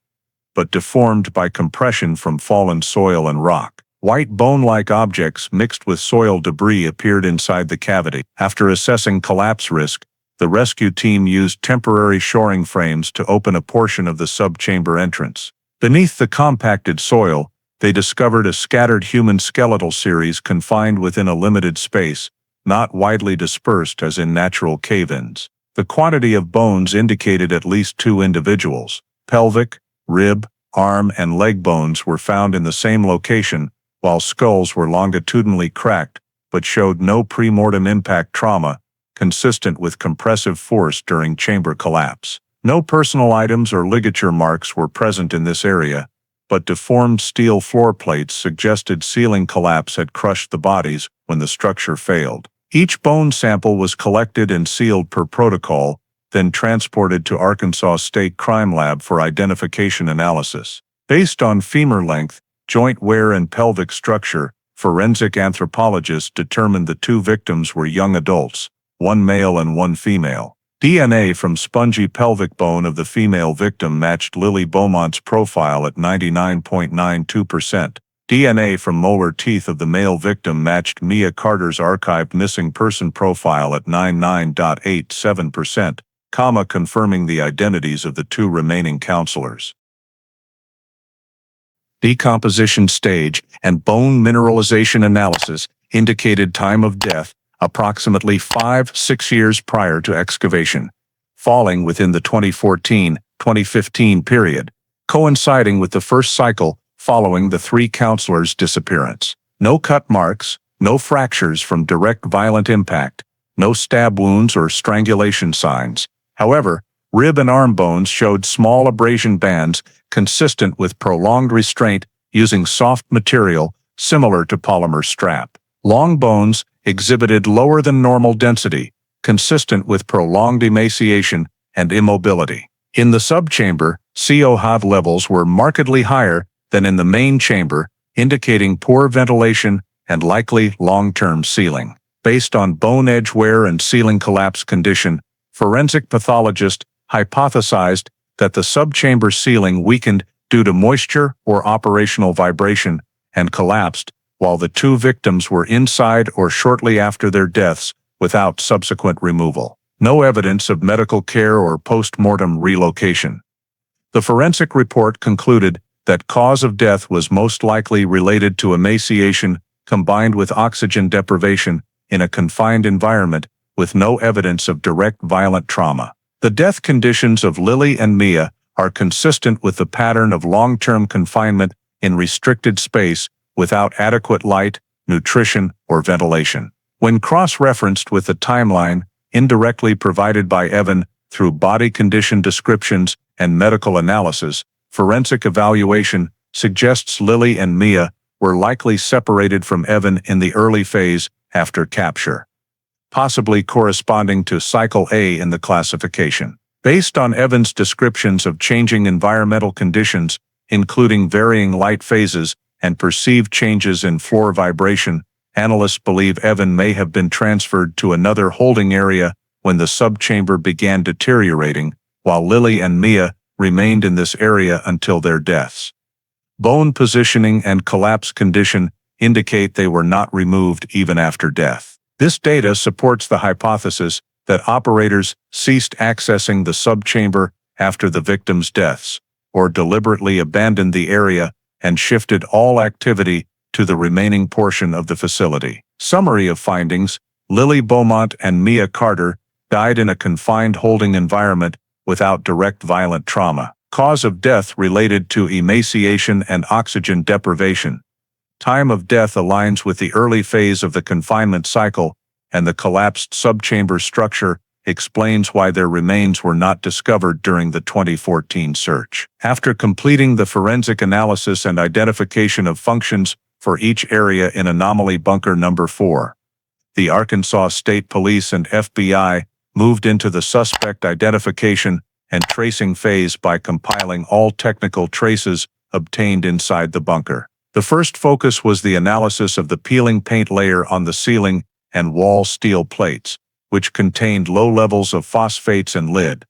but deformed by compression from fallen soil and rock. White bone-like objects mixed with soil debris appeared inside the cavity. After assessing collapse risk, the rescue team used temporary shoring frames to open a portion of the subchamber entrance. Beneath the compacted soil, they discovered a scattered human skeletal series confined within a limited space, not widely dispersed as in natural cave-ins. The quantity of bones indicated at least 2 individuals. Pelvic, rib, arm, and leg bones were found in the same location, while skulls were longitudinally cracked but showed no pre-mortem impact trauma, consistent with compressive force during chamber collapse. No personal items or ligature marks were present in this area, but deformed steel floor plates suggested ceiling collapse had crushed the bodies when the structure failed. Each bone sample was collected and sealed per protocol, then transported to Arkansas State Crime Lab for identification analysis. Based on femur length, joint wear, and pelvic structure, forensic anthropologists determined the 2 victims were young adults, 1 male and 1 female. DNA from spongy pelvic bone of the female victim matched Lily Beaumont's profile at 99.92%. DNA from molar teeth of the male victim matched Mia Carter's archived missing person profile at 99.87%, confirming the identities of the 2 remaining counselors. Decomposition stage and bone mineralization analysis indicated time of death approximately 5-6 years prior to excavation, falling within the 2014-2015 period, coinciding with the first cycle following the 3 counselors' disappearance. No cut marks, no fractures from direct violent impact, no stab wounds or strangulation signs. However, rib and arm bones showed small abrasion bands consistent with prolonged restraint using soft material similar to polymer strap. Long bones exhibited lower than normal density, consistent with prolonged emaciation and immobility. In the subchamber, COHAD levels were markedly higher than in the main chamber, indicating poor ventilation and likely long-term sealing. Based on bone edge wear and ceiling collapse condition, forensic pathologists hypothesized that the subchamber ceiling weakened due to moisture or operational vibration and collapsed, while the 2 victims were inside or shortly after their deaths without subsequent removal. No evidence of medical care or post-mortem relocation. The forensic report concluded that cause of death was most likely related to emaciation combined with oxygen deprivation in a confined environment with no evidence of direct violent trauma. The death conditions of Lily and Mia are consistent with the pattern of long-term confinement in restricted space without adequate light, nutrition, or ventilation. When cross-referenced with the timeline indirectly provided by Evan through body condition descriptions and medical analysis, forensic evaluation suggests Lily and Mia were likely separated from Evan in the early phase after capture, possibly corresponding to Cycle A in the classification. Based on Evan's descriptions of changing environmental conditions, including varying light phases and perceived changes in floor vibration, analysts believe Evan may have been transferred to another holding area when the subchamber began deteriorating, while Lily and Mia remained in this area until their deaths. Bone positioning and collapse condition indicate they were not removed even after death. This data supports the hypothesis that operators ceased accessing the subchamber after the victims' deaths, or deliberately abandoned the area and shifted all activity to the remaining portion of the facility. Summary of findings: Lily Beaumont and Mia Carter died in a confined holding environment without direct violent trauma. Cause of death related to emaciation and oxygen deprivation. Time of death aligns with the early phase of the confinement cycle, and the collapsed subchamber structure explains why their remains were not discovered during the 2014 search. After completing the forensic analysis and identification of functions for each area in Anomaly Bunker Number 4, the Arkansas State Police and FBI moved into the suspect identification and tracing phase by compiling all technical traces obtained inside the bunker. The first focus was the analysis of the peeling paint layer on the ceiling and wall steel plates, which contained low levels of phosphates and lead,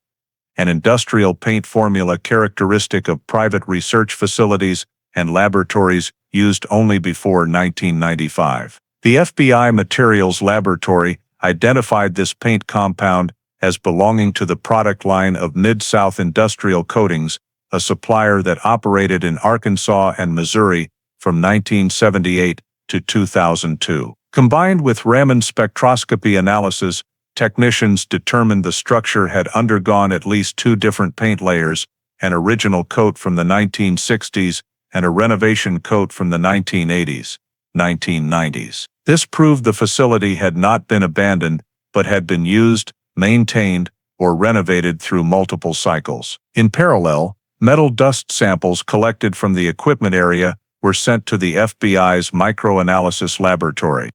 an industrial paint formula characteristic of private research facilities and laboratories used only before 1995. The FBI Materials Laboratory identified this paint compound as belonging to the product line of Mid-South Industrial Coatings, a supplier that operated in Arkansas and Missouri from 1978 to 2002. Combined with Raman spectroscopy analysis, technicians determined the structure had undergone at least two different paint layers, an original coat from the 1960s and a renovation coat from the 1980s, 1990s. This proved the facility had not been abandoned, but had been used, maintained, or renovated through multiple cycles. In parallel, metal dust samples collected from the equipment area were sent to the FBI's microanalysis laboratory.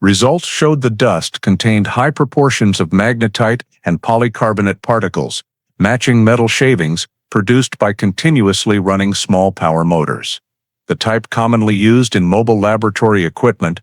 Results showed the dust contained high proportions of magnetite and polycarbonate particles, matching metal shavings produced by continuously running small power motors, the type commonly used in mobile laboratory equipment,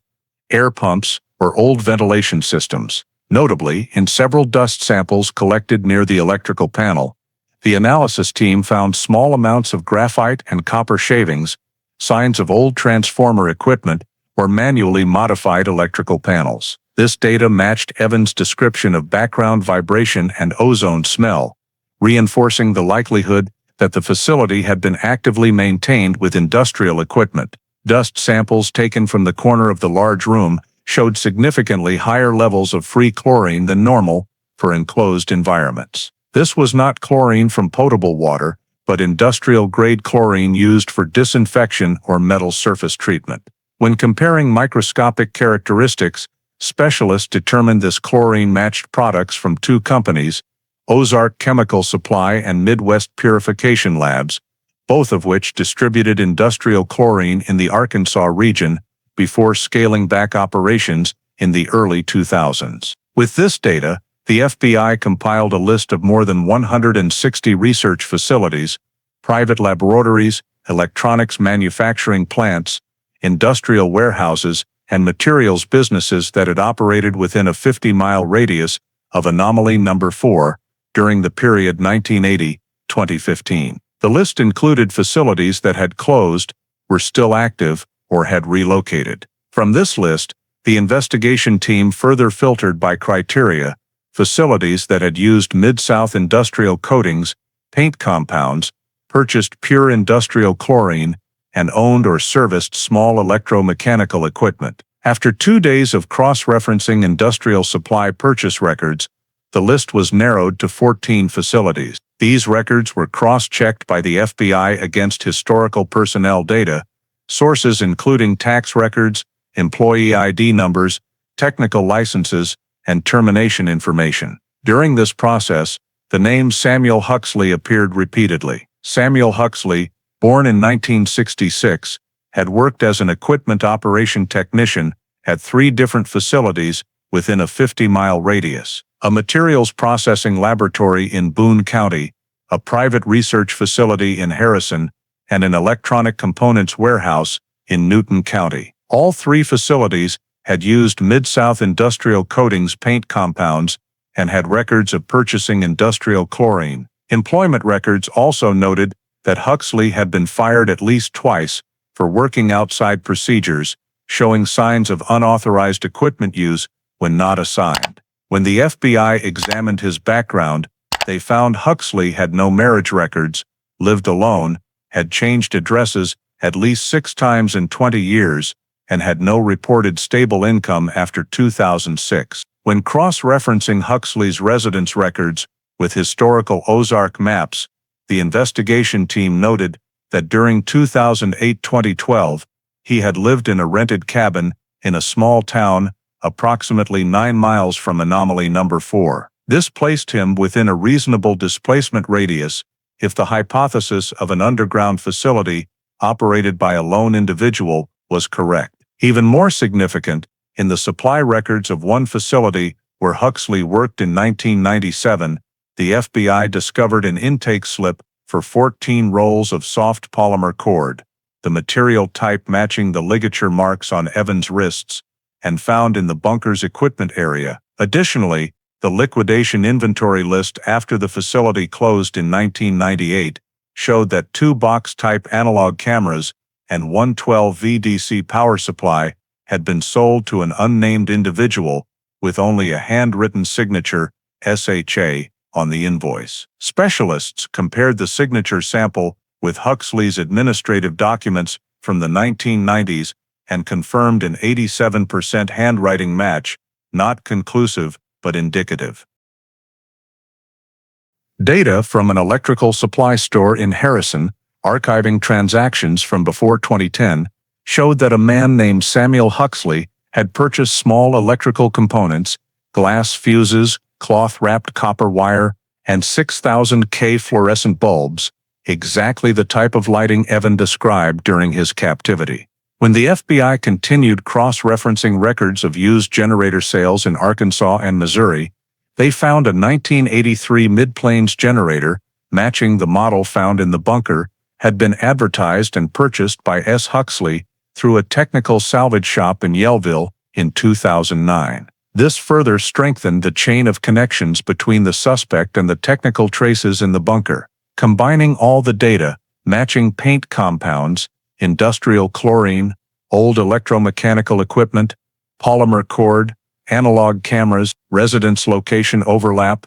air pumps, or old ventilation systems. Notably, in several dust samples collected near the electrical panel, the analysis team found small amounts of graphite and copper shavings, signs of old transformer equipment, or manually modified electrical panels. This data matched Evans' description of background vibration and ozone smell, reinforcing the likelihood that the facility had been actively maintained with industrial equipment. Dust samples taken from the corner of the large room showed significantly higher levels of free chlorine than normal for enclosed environments. This was not chlorine from potable water, but industrial-grade chlorine used for disinfection or metal surface treatment. When comparing microscopic characteristics, specialists determined this chlorine matched products from two companies, Ozark Chemical Supply and Midwest Purification Labs, both of which distributed industrial chlorine in the Arkansas region before scaling back operations in the early 2000s. With this data, the FBI compiled a list of more than 160 research facilities, private laboratories, electronics manufacturing plants, industrial warehouses, and materials businesses that had operated within a 50-mile radius of Anomaly Number 4 during the period 1980-2015. The list included facilities that had closed, were still active, or had relocated. From this list, the investigation team further filtered by criteria facilities that had used Mid-South Industrial Coatings, paint compounds, purchased pure industrial chlorine, and owned or serviced small electromechanical equipment. After 2 days of cross-referencing industrial supply purchase records, the list was narrowed to 14 facilities. These records were cross-checked by the FBI against historical personnel data, sources including tax records, employee ID numbers, technical licenses, and termination information. During this process, the name Samuel Huxley appeared repeatedly. Samuel Huxley, born in 1966, had worked as an equipment operation technician at 3 different facilities within a 50-mile radius: a materials processing laboratory in Boone County, a private research facility in Harrison, and an electronic components warehouse in Newton County. All 3 facilities had used Mid-South Industrial Coatings paint compounds and had records of purchasing industrial chlorine. Employment records also noted that Huxley had been fired at least twice for working outside procedures, showing signs of unauthorized equipment use when not assigned. When the FBI examined his background, they found Huxley had no marriage records, lived alone, had changed addresses at least 6 times in 20 years, and had no reported stable income after 2006. When cross-referencing Huxley's residence records with historical Ozark maps, the investigation team noted that during 2008-2012, he had lived in a rented cabin in a small town approximately 9 miles from anomaly number 4. This placed him within a reasonable displacement radius if the hypothesis of an underground facility operated by a lone individual was correct. Even more significant, in the supply records of one facility where Huxley worked in 1997, the FBI discovered an intake slip for 14 rolls of soft polymer cord, the material type matching the ligature marks on Evans' wrists, and found in the bunker's equipment area. Additionally, the liquidation inventory list after the facility closed in 1998 showed that 2 box-type analog cameras and 112 VDC power supply had been sold to an unnamed individual with only a handwritten signature, SHA, on the invoice. Specialists compared the signature sample with Huxley's administrative documents from the 1990s and confirmed an 87% handwriting match, not conclusive but indicative. Data from an electrical supply store in Harrison, archiving transactions from before 2010, showed that a man named Samuel Huxley had purchased small electrical components, glass fuses, cloth-wrapped copper wire, and 6,000 K fluorescent bulbs, exactly the type of lighting Evan described during his captivity. When the FBI continued cross-referencing records of used generator sales in Arkansas and Missouri, they found a 1983 Mid-Plains generator, matching the model found in the bunker, had been advertised and purchased by S. Huxley through a technical salvage shop in Yellville in 2009. This further strengthened the chain of connections between the suspect and the technical traces in the bunker. Combining all the data, matching paint compounds, industrial chlorine, old electromechanical equipment, polymer cord, analog cameras, residence location overlap,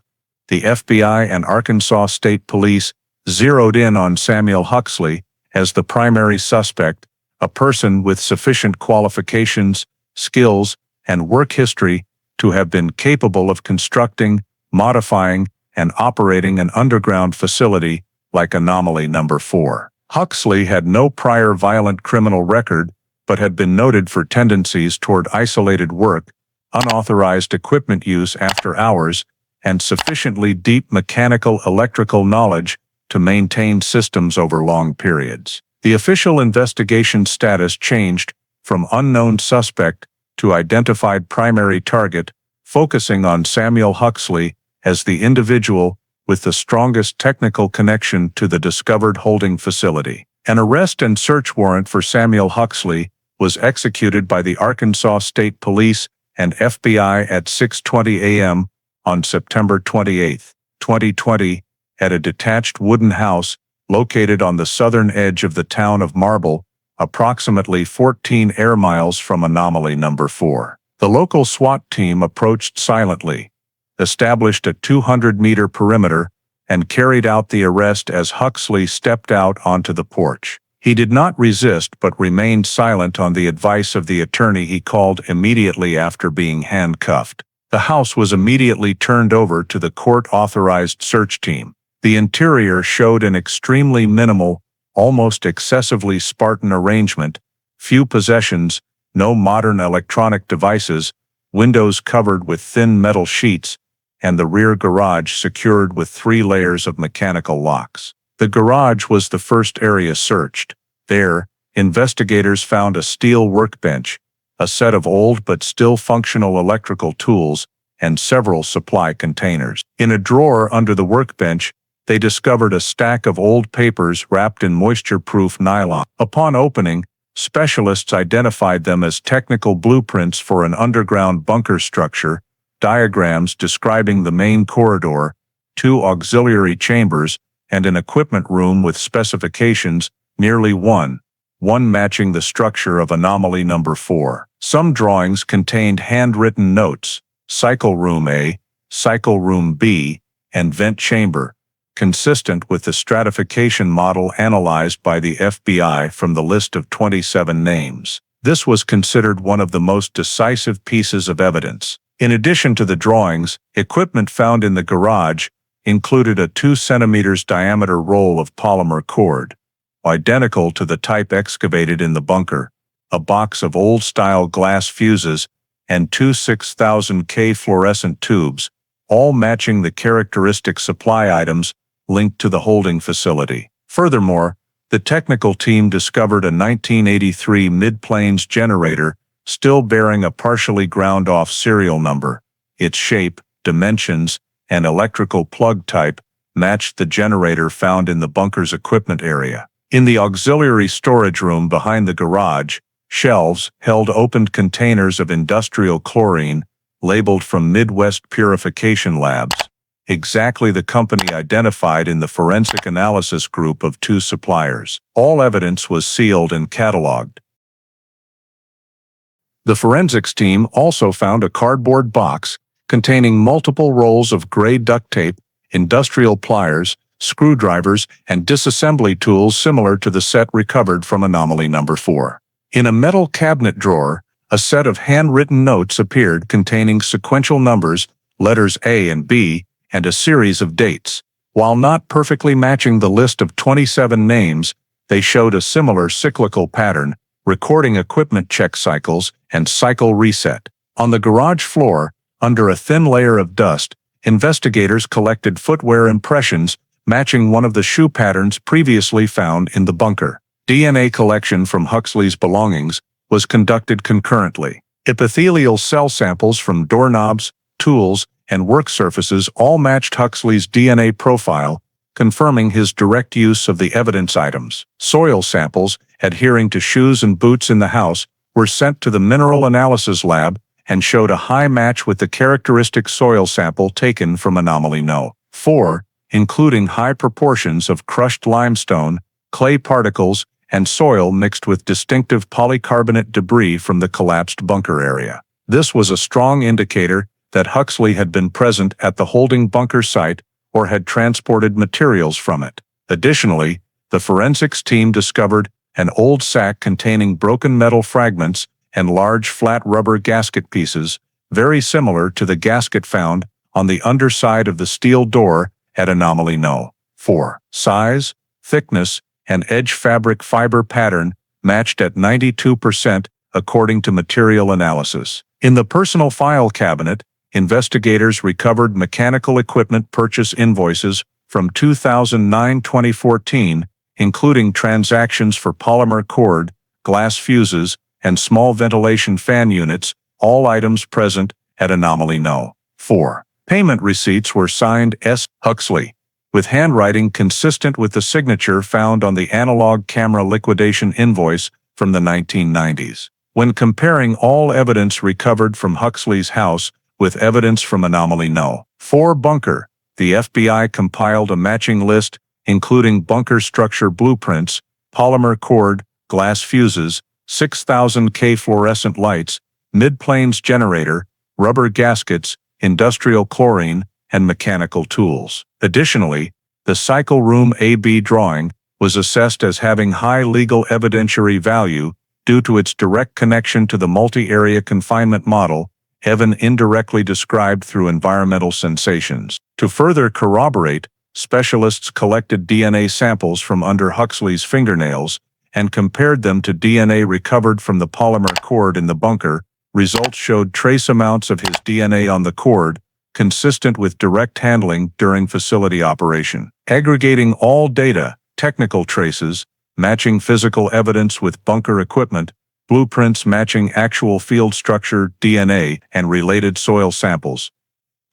the FBI and Arkansas State Police zeroed in on Samuel Huxley as the primary suspect, a person with sufficient qualifications, skills, and work history to have been capable of constructing, modifying, and operating an underground facility like Anomaly Number 4. Huxley had no prior violent criminal record, but had been noted for tendencies toward isolated work, unauthorized equipment use after hours, and sufficiently deep mechanical electrical knowledge to maintain systems over long periods. The official investigation status changed from unknown suspect to identified primary target, focusing on Samuel Huxley as the individual with the strongest technical connection to the discovered holding facility. An arrest and search warrant for Samuel Huxley was executed by the Arkansas State Police and FBI at 6:20 a.m. on September 28, 2020, at a detached wooden house located on the southern edge of the town of Marble, approximately 14 air miles from Anomaly Number 4. The local SWAT team approached silently, established a 200-meter perimeter, and carried out the arrest as Huxley stepped out onto the porch. He did not resist but remained silent on the advice of the attorney he called immediately after being handcuffed. The house was immediately turned over to the court-authorized search team. The interior showed an extremely minimal, almost excessively Spartan arrangement, few possessions, no modern electronic devices, windows covered with thin metal sheets, and the rear garage secured with 3 layers of mechanical locks. The garage was the first area searched. There, investigators found a steel workbench, a set of old but still functional electrical tools, and several supply containers. In a drawer under the workbench, they discovered a stack of old papers wrapped in moisture-proof nylon. Upon opening, specialists identified them as technical blueprints for an underground bunker structure, diagrams describing the main corridor, 2 auxiliary chambers, and an equipment room with specifications, nearly one matching the structure of anomaly number 4. Some drawings contained handwritten notes, cycle room A, cycle room B, and vent chamber, consistent with the stratification model analyzed by the FBI from the list of 27 names. This was considered one of the most decisive pieces of evidence. In addition to the drawings, equipment found in the garage included a 2 cm diameter roll of polymer cord, identical to the type excavated in the bunker, a box of old-style glass fuses, and 2 6000K fluorescent tubes, all matching the characteristic supply items linked to the holding facility. Furthermore, the technical team discovered a 1983 mid-planes generator still bearing a partially ground-off serial number. Its shape, dimensions, and electrical plug type matched the generator found in the bunker's equipment area. In the auxiliary storage room behind the garage, shelves held opened containers of industrial chlorine, labeled from Midwest Purification Labs, exactly the company identified in the forensic analysis group of 2 suppliers. All evidence was sealed and cataloged. The forensics team also found a cardboard box containing multiple rolls of gray duct tape, industrial pliers, screwdrivers, and disassembly tools similar to the set recovered from anomaly number 4. In a metal cabinet drawer, a set of handwritten notes appeared containing sequential numbers, letters A and B, and a series of dates. While not perfectly matching the list of 27 names, they showed a similar cyclical pattern, recording equipment check cycles and cycle reset. On the garage floor, under a thin layer of dust, investigators collected footwear impressions matching one of the shoe patterns previously found in the bunker. DNA collection from Huxley's belongings was conducted concurrently. Epithelial cell samples from doorknobs, tools, and work surfaces all matched Huxley's DNA profile, confirming his direct use of the evidence items. Soil samples, adhering to shoes and boots in the house, were sent to the mineral analysis lab and showed a high match with the characteristic soil sample taken from anomaly No. 4, including high proportions of crushed limestone, clay particles, and soil mixed with distinctive polycarbonate debris from the collapsed bunker area. This was a strong indicator that Huxley had been present at the holding bunker site or had transported materials from it. Additionally, the forensics team discovered an old sack containing broken metal fragments and large flat rubber gasket pieces, very similar to the gasket found on the underside of the steel door at anomaly No. 4. Size, thickness, and edge fabric fiber pattern matched at 92% according to material analysis. In the personal file cabinet, investigators recovered mechanical equipment purchase invoices from 2009-2014, including transactions for polymer cord, glass fuses, and small ventilation fan units, all items present at anomaly No. 4. Payment receipts were signed S. Huxley, with handwriting consistent with the signature found on the analog camera liquidation invoice from the 1990s. When comparing all evidence recovered from Huxley's house with evidence from anomaly No. 4 bunker, the FBI compiled a matching list including bunker structure blueprints, polymer cord, glass fuses, 6000K fluorescent lights, mid-planes generator, rubber gaskets, industrial chlorine, and mechanical tools. Additionally, the cycle room AB drawing was assessed as having high legal evidentiary value due to its direct connection to the multi-area confinement model Evan indirectly described through environmental sensations. To further corroborate, specialists collected DNA samples from under Huxley's fingernails and compared them to DNA recovered from the polymer cord in the bunker. Results showed trace amounts of his DNA on the cord, consistent with direct handling during facility operation. Aggregating all data, technical traces, matching physical evidence with bunker equipment, blueprints matching actual field structure, DNA, and related soil samples.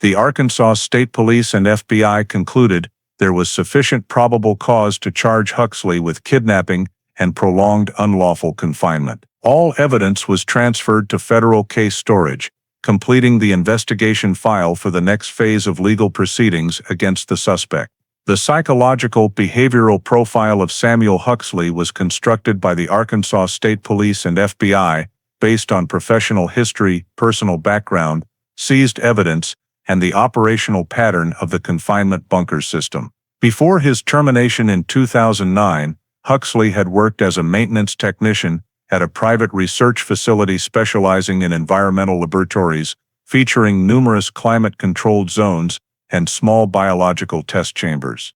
The Arkansas State Police and FBI concluded there was sufficient probable cause to charge Huxley with kidnapping and prolonged unlawful confinement. All evidence was transferred to federal case storage, completing the investigation file for the next phase of legal proceedings against the suspect. The psychological behavioral profile of Samuel Huxley was constructed by the Arkansas State Police and FBI based on professional history, personal background, seized evidence, and the operational pattern of the confinement bunker system. Before his termination in 2009, Huxley had worked as a maintenance technician at a private research facility specializing in environmental laboratories, featuring numerous climate-controlled zones and small biological test chambers.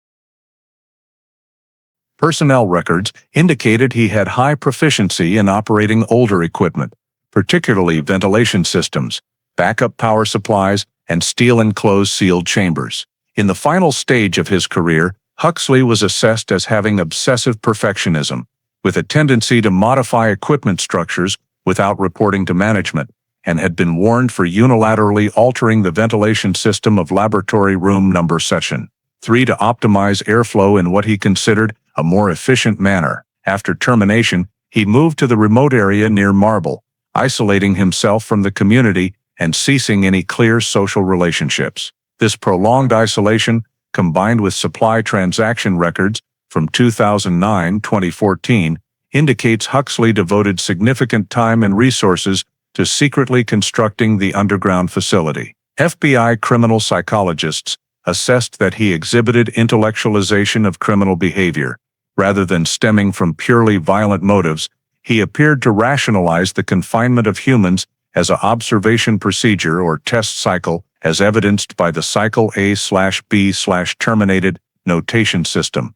Personnel records indicated he had high proficiency in operating older equipment, particularly ventilation systems, backup power supplies, and steel-enclosed sealed chambers. In the final stage of his career, Huxley was assessed as having obsessive perfectionism, with a tendency to modify equipment structures without reporting to management, and had been warned for unilaterally altering the ventilation system of laboratory room number section 3 to optimize airflow in what he considered a more efficient manner. After termination, he moved to the remote area near Marble, isolating himself from the community and ceasing any clear social relationships. This prolonged isolation, combined with supply transaction records from 2009-2014, indicates Huxley devoted significant time and resources to secretly constructing the underground facility. FBI criminal psychologists assessed that he exhibited intellectualization of criminal behavior. Rather than stemming from purely violent motives, he appeared to rationalize the confinement of humans as an observation procedure or test cycle, as evidenced by the cycle A/B/terminated notation system.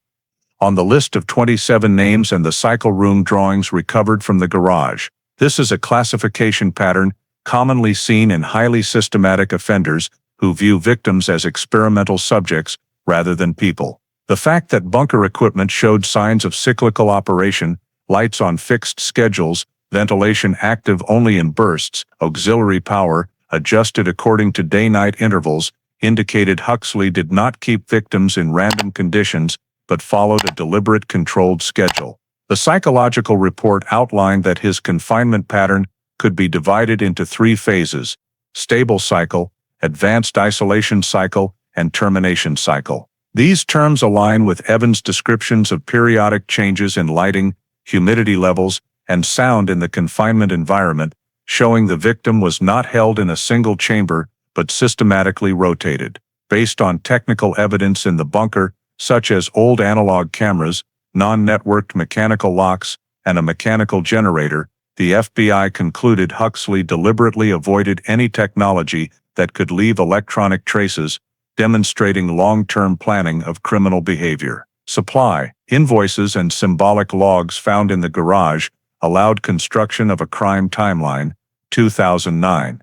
On the list of 27 names and the cycle room drawings recovered from the garage, this is a classification pattern commonly seen in highly systematic offenders who view victims as experimental subjects rather than people. The fact that bunker equipment showed signs of cyclical operation, lights on fixed schedules, ventilation active only in bursts, auxiliary power adjusted according to day-night intervals, indicated Huxley did not keep victims in random conditions but followed a deliberate controlled schedule. The psychological report outlined that his confinement pattern could be divided into 3 phases: stable cycle, advanced isolation cycle, and termination cycle. These terms align with Evans' descriptions of periodic changes in lighting, humidity levels, and sound in the confinement environment, showing the victim was not held in a single chamber but systematically rotated. Based on technical evidence in the bunker, such as old analog cameras, non-networked mechanical locks, and a mechanical generator, the FBI concluded Huxley deliberately avoided any technology that could leave electronic traces, demonstrating long-term planning of criminal behavior. Supply, invoices, and symbolic logs found in the garage allowed construction of a crime timeline. 2009.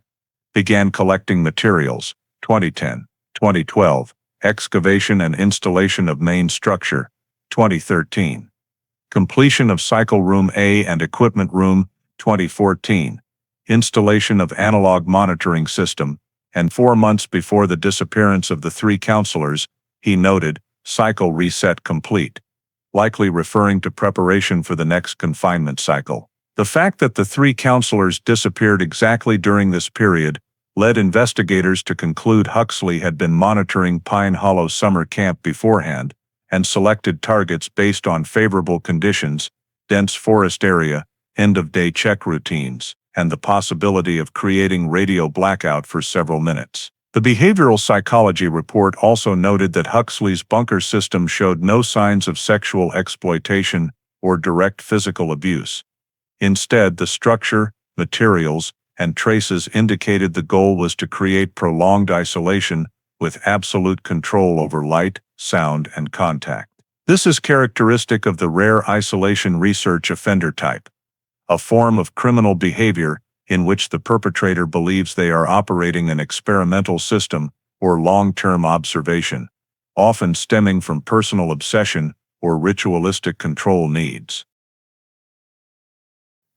Began collecting materials. 2010. 2012. Excavation and installation of main structure. 2013. Completion of cycle room A and equipment room. 2014. Installation of analog monitoring system. And 4 months before the disappearance of the 3 counselors, he noted, cycle reset complete, likely referring to preparation for the next confinement cycle. The fact that the 3 counselors disappeared exactly during this period led investigators to conclude Huxley had been monitoring Pine Hollow summer camp beforehand and selected targets based on favorable conditions, dense forest area, end-of-day check routines, and the possibility of creating radio blackout for several minutes. The behavioral psychology report also noted that Huxley's bunker system showed no signs of sexual exploitation or direct physical abuse. Instead, the structure, materials, and traces indicated the goal was to create prolonged isolation with absolute control over light, sound, and contact. This is characteristic of the rare isolation research offender type, a form of criminal behavior in which the perpetrator believes they are operating an experimental system or long-term observation, often stemming from personal obsession or ritualistic control needs.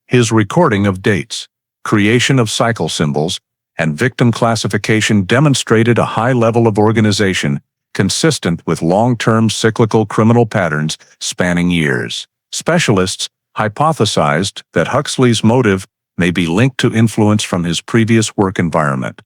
His recording of dates, creation of cycle symbols, and victim classification demonstrated a high level of organization consistent with long-term cyclical criminal patterns spanning years. Specialists hypothesized that Huxley's motive may be linked to influence from his previous work environment,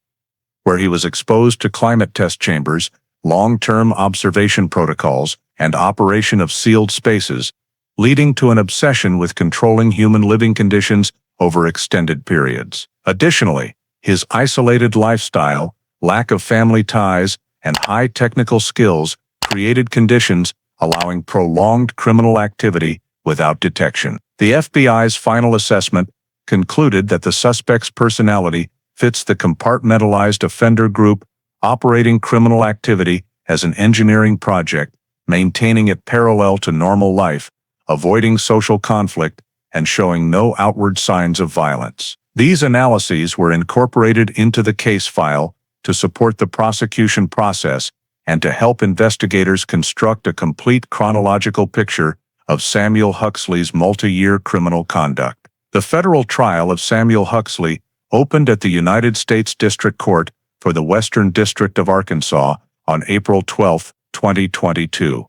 where he was exposed to climate test chambers, long-term observation protocols, and operation of sealed spaces, leading to an obsession with controlling human living conditions over extended periods. Additionally, his isolated lifestyle, lack of family ties, and high technical skills created conditions allowing prolonged criminal activity without detection. The FBI's final assessment concluded that the suspect's personality fits the compartmentalized offender group, operating criminal activity as an engineering project, maintaining it parallel to normal life, avoiding social conflict, and showing no outward signs of violence. These analyses were incorporated into the case file to support the prosecution process and to help investigators construct a complete chronological picture of Samuel Huxley's multi-year criminal conduct. The federal trial of Samuel Huxley opened at the United States District Court for the Western District of Arkansas on April 12, 2022,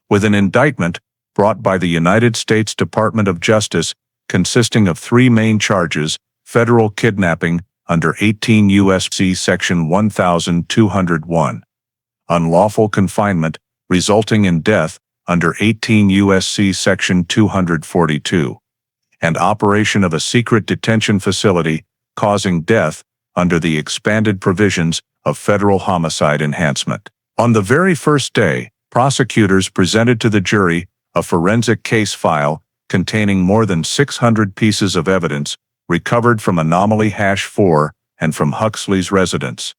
with an indictment brought by the United States Department of Justice consisting of three main charges: federal kidnapping under 18 U.S.C. Section 1201, unlawful confinement resulting in death under 18 U.S.C. Section 242, and operation of a secret detention facility causing death under the expanded provisions of federal homicide enhancement. On the very first day, prosecutors presented to the jury a forensic case file containing more than 600 pieces of evidence recovered from anomaly #4 and from Huxley's residence.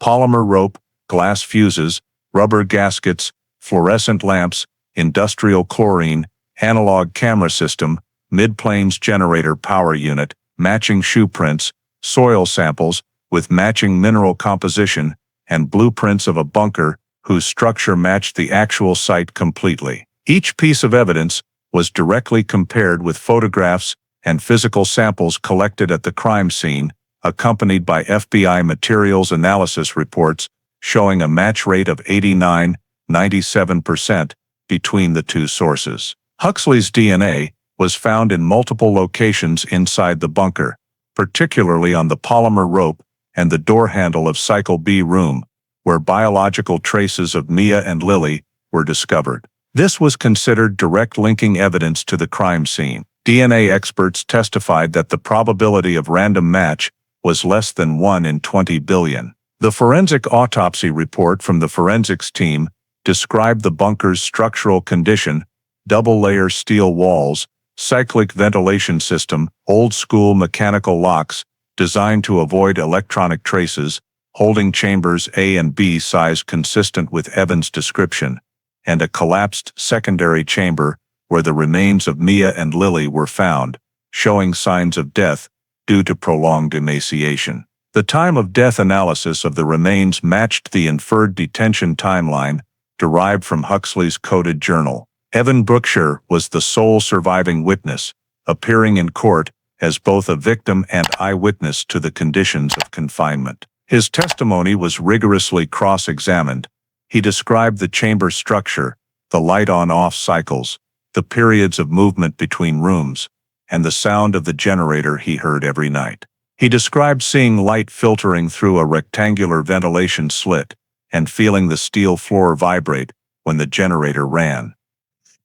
Polymer rope, glass fuses, rubber gaskets, fluorescent lamps, industrial chlorine, analog camera system, mid-planes generator power unit, matching shoe prints, soil samples with matching mineral composition, and blueprints of a bunker whose structure matched the actual site completely. Each piece of evidence was directly compared with photographs and physical samples collected at the crime scene, accompanied by FBI materials analysis reports showing a match rate of 89–97% between the two sources. Huxley's DNA was found in multiple locations inside the bunker, particularly on the polymer rope and the door handle of Cycle B room, where biological traces of Mia and Lily were discovered. This was considered direct linking evidence to the crime scene. DNA experts testified that the probability of random match was less than 1 in 20 billion. The forensic autopsy report from the forensics team described the bunker's structural condition: double-layer steel walls, cyclic ventilation system, old-school mechanical locks designed to avoid electronic traces, holding chambers A and B size consistent with Evans' description, and a collapsed secondary chamber where the remains of Mia and Lily were found, showing signs of death due to prolonged emaciation. The time of death analysis of the remains matched the inferred detention timeline derived from Huxley's coded journal. Evan Brookshire was the sole surviving witness, appearing in court as both a victim and eyewitness to the conditions of confinement. His testimony was rigorously cross-examined. He described the chamber structure, the light on-off cycles, the periods of movement between rooms, and the sound of the generator he heard every night. He described seeing light filtering through a rectangular ventilation slit and feeling the steel floor vibrate when the generator ran.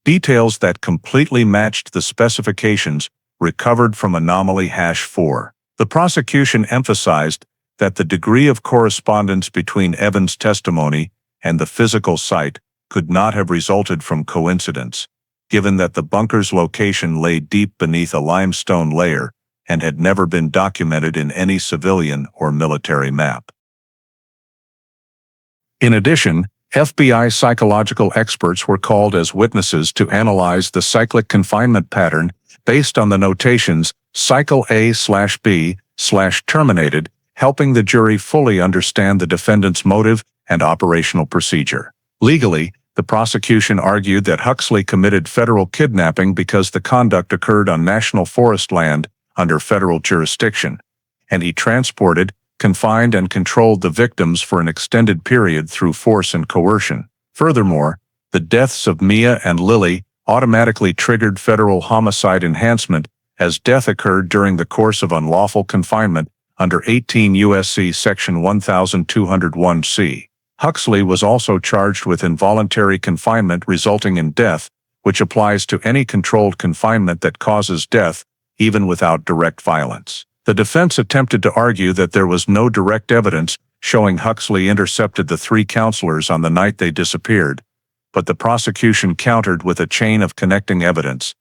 Details that completely matched the specifications recovered from anomaly #4. The prosecution emphasized that the degree of correspondence between Evans' testimony and the physical site could not have resulted from coincidence, given that the bunker's location lay deep beneath a limestone layer and had never been documented in any civilian or military map. In addition, FBI psychological experts were called as witnesses to analyze the cyclic confinement pattern based on the notations cycle A/B/terminated, helping the jury fully understand the defendant's motive and operational procedure. Legally, the prosecution argued that Huxley committed federal kidnapping because the conduct occurred on national forest land under federal jurisdiction, and he transported, confined, and controlled the victims for an extended period through force and coercion. Furthermore, the deaths of Mia and Lily automatically triggered federal homicide enhancement, as death occurred during the course of unlawful confinement under 18 U.S.C. Section 1201C. Huxley was also charged with involuntary confinement resulting in death, which applies to any controlled confinement that causes death, even without direct violence. The defense attempted to argue that there was no direct evidence showing Huxley intercepted the three counselors on the night they disappeared, but the prosecution countered with a chain of connecting evidence: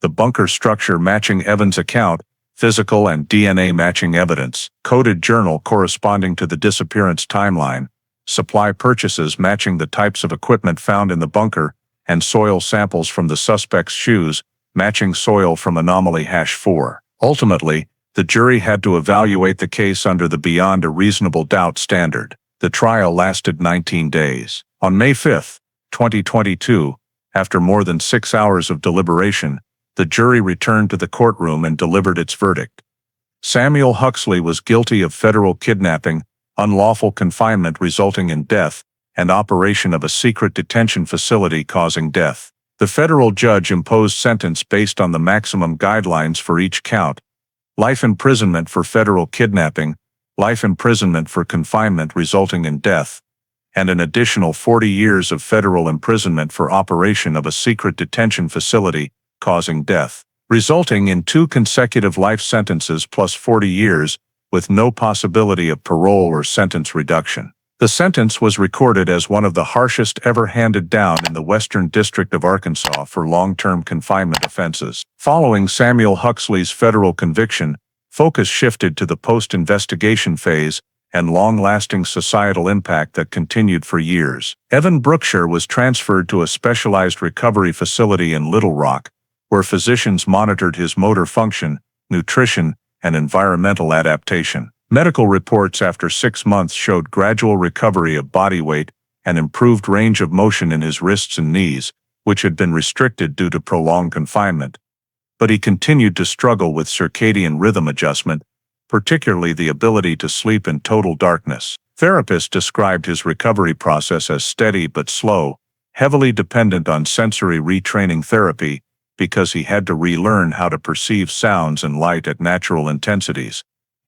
the bunker structure matching Evans' account, physical and DNA matching evidence, coded journal corresponding to the disappearance timeline, supply purchases matching the types of equipment found in the bunker, and soil samples from the suspect's shoes matching soil from anomaly #4. Ultimately, the jury had to evaluate the case under the beyond a reasonable doubt standard. The trial lasted 19 days. On May 5, 2022, after more than 6 hours of deliberation, the jury returned to the courtroom and delivered its verdict. Samuel Huxley was guilty of federal kidnapping, unlawful confinement resulting in death, and operation of a secret detention facility causing death. The federal judge imposed sentence based on the maximum guidelines for each count: life imprisonment for federal kidnapping, life imprisonment for confinement resulting in death, and an additional 40 years of federal imprisonment for operation of a secret detention facility causing death, resulting in 2 consecutive life sentences plus 40 years, with no possibility of parole or sentence reduction. The sentence was recorded as one of the harshest ever handed down in the Western District of Arkansas for long-term confinement offenses. Following Samuel Huxley's federal conviction, focus shifted to the post-investigation phase and long-lasting societal impact that continued for years. Evan Brookshire was transferred to a specialized recovery facility in Little Rock, where physicians monitored his motor function, nutrition, and environmental adaptation. Medical reports after 6 months showed gradual recovery of body weight and improved range of motion in his wrists and knees, which had been restricted due to prolonged confinement. But he continued to struggle with circadian rhythm adjustment, particularly the ability to sleep in total darkness. Therapists described his recovery process as steady but slow, heavily dependent on sensory retraining therapy, because he had to relearn how to perceive sounds and light at natural intensities,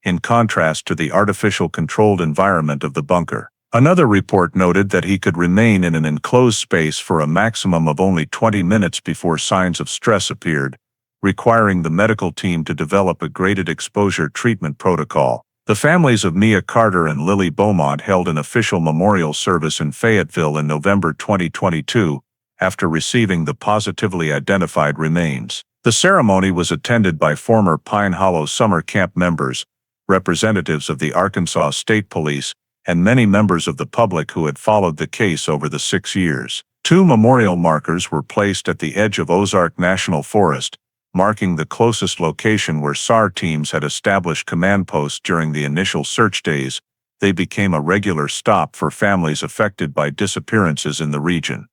in contrast to the artificial controlled environment of the bunker. Another report noted that he could remain in an enclosed space for a maximum of only 20 minutes before signs of stress appeared, requiring the medical team to develop a graded exposure treatment protocol. The families of Mia Carter and Lily Beaumont held an official memorial service in Fayetteville in November 2022, after receiving the positively identified remains. The ceremony was attended by former Pine Hollow summer camp members, representatives of the Arkansas State Police, and many members of the public who had followed the case over the 6 years. 2 memorial markers were placed at the edge of Ozark National Forest, marking the closest location where SAR teams had established command posts during the initial search days. They became a regular stop for families affected by disappearances in the region.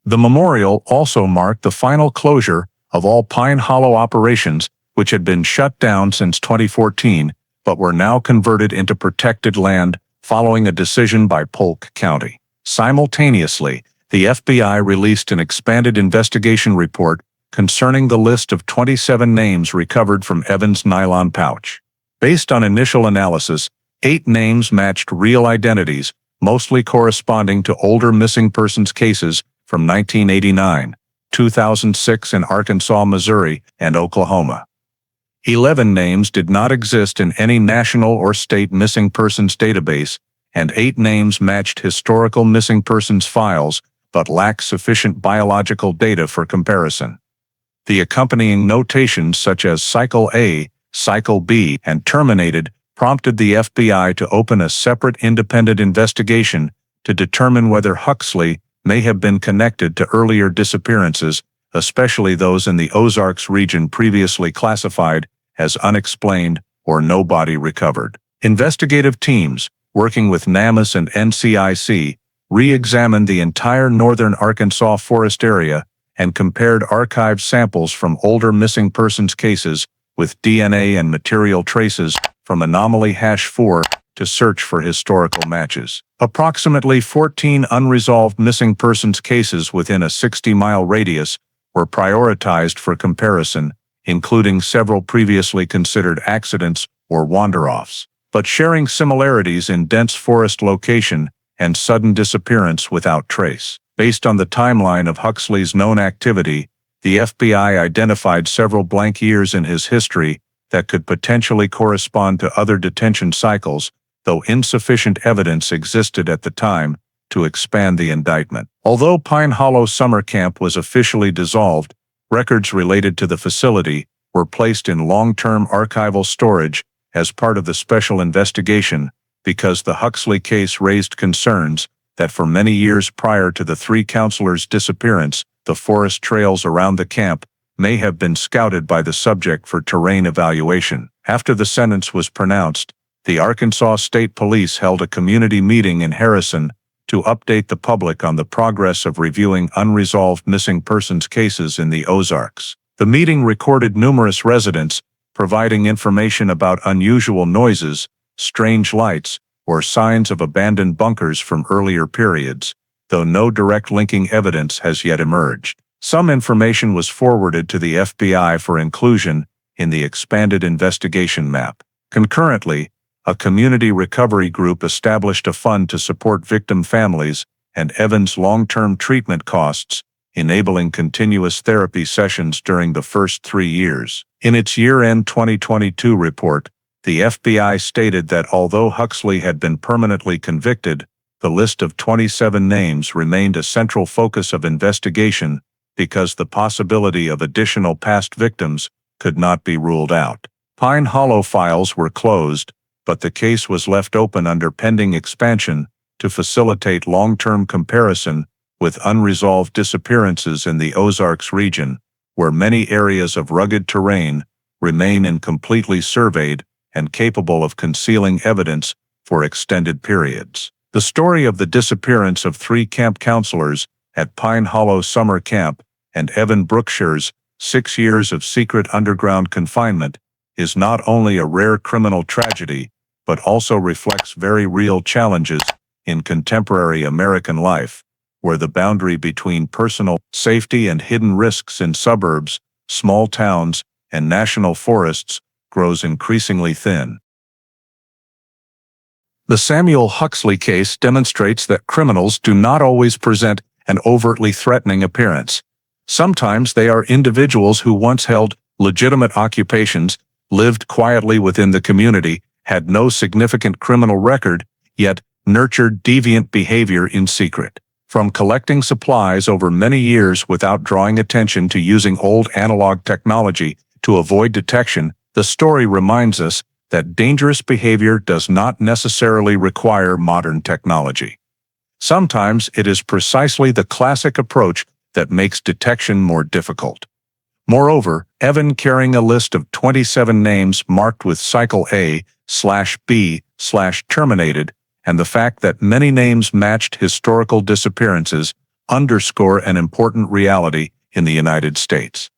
The memorial also marked the final closure of all Pine Hollow operations, which had been shut down since 2014, but were now converted into protected land following a decision by Polk County. Simultaneously, the FBI released an expanded investigation report concerning the list of 27 names recovered from Evans' nylon pouch. Based on initial analysis, 8 names matched real identities, mostly corresponding to older missing persons cases from 1989, 2006 in Arkansas, Missouri, and Oklahoma. 11 names did not exist in any national or state missing persons database, and 8 names matched historical missing persons files but lacked sufficient biological data for comparison. The accompanying notations such as Cycle A, Cycle B, and terminated prompted the FBI to open a separate independent investigation to determine whether Huxley may have been connected to earlier disappearances, especially those in the Ozarks region previously classified as unexplained or no body recovered. Investigative teams, working with NamUs and NCIC, re-examined the entire northern Arkansas forest area and compared archived samples from older missing persons cases with DNA and material traces from anomaly #4 to search for historical matches. Approximately 14 unresolved missing persons cases within a 60-mile radius were prioritized for comparison, including several previously considered accidents or wander-offs, but sharing similarities in dense forest location and sudden disappearance without trace. Based on the timeline of Huxley's known activity, the FBI identified several blank years in his history that could potentially correspond to other detention cycles, though insufficient evidence existed at the time to expand the indictment. Although Pine Hollow Summer Camp was officially dissolved, records related to the facility were placed in long-term archival storage as part of the special investigation because the Huxley case raised concerns that for many years prior to the 3 counselors' disappearance, the forest trails around the camp may have been scouted by the subject for terrain evaluation. After the sentence was pronounced, the Arkansas State Police held a community meeting in Harrison to update the public on the progress of reviewing unresolved missing persons cases in the Ozarks. The meeting recorded numerous residents providing information about unusual noises, strange lights, or signs of abandoned bunkers from earlier periods, though no direct linking evidence has yet emerged. Some information was forwarded to the FBI for inclusion in the expanded investigation map. Concurrently, a community recovery group established a fund to support victim families and Evan's long-term treatment costs, enabling continuous therapy sessions during the first 3 years. In its year-end 2022 report, the FBI stated that although Huxley had been permanently convicted, the list of 27 names remained a central focus of investigation because the possibility of additional past victims could not be ruled out. Pine Hollow files were closed, but the case was left open under pending expansion to facilitate long-term comparison with unresolved disappearances in the Ozarks region, where many areas of rugged terrain remain incompletely surveyed and capable of concealing evidence for extended periods. The story of the disappearance of 3 camp counselors at Pine Hollow Summer Camp and Evan Brookshire's 6 years of secret underground confinement is not only a rare criminal tragedy, but also reflects very real challenges in contemporary American life, where the boundary between personal safety and hidden risks in suburbs, small towns, and national forests grows increasingly thin. The Samuel Huxley case demonstrates that criminals do not always present an overtly threatening appearance. Sometimes they are individuals who once held legitimate occupations, lived quietly within the community, had no significant criminal record, yet nurtured deviant behavior in secret. From collecting supplies over many years without drawing attention to using old analog technology to avoid detection, the story reminds us that dangerous behavior does not necessarily require modern technology. Sometimes it is precisely the classic approach that makes detection more difficult. Moreover, Evan carrying a list of 27 names marked with Cycle A/B/terminated, and the fact that many names matched historical disappearances underscore an important reality in the United States.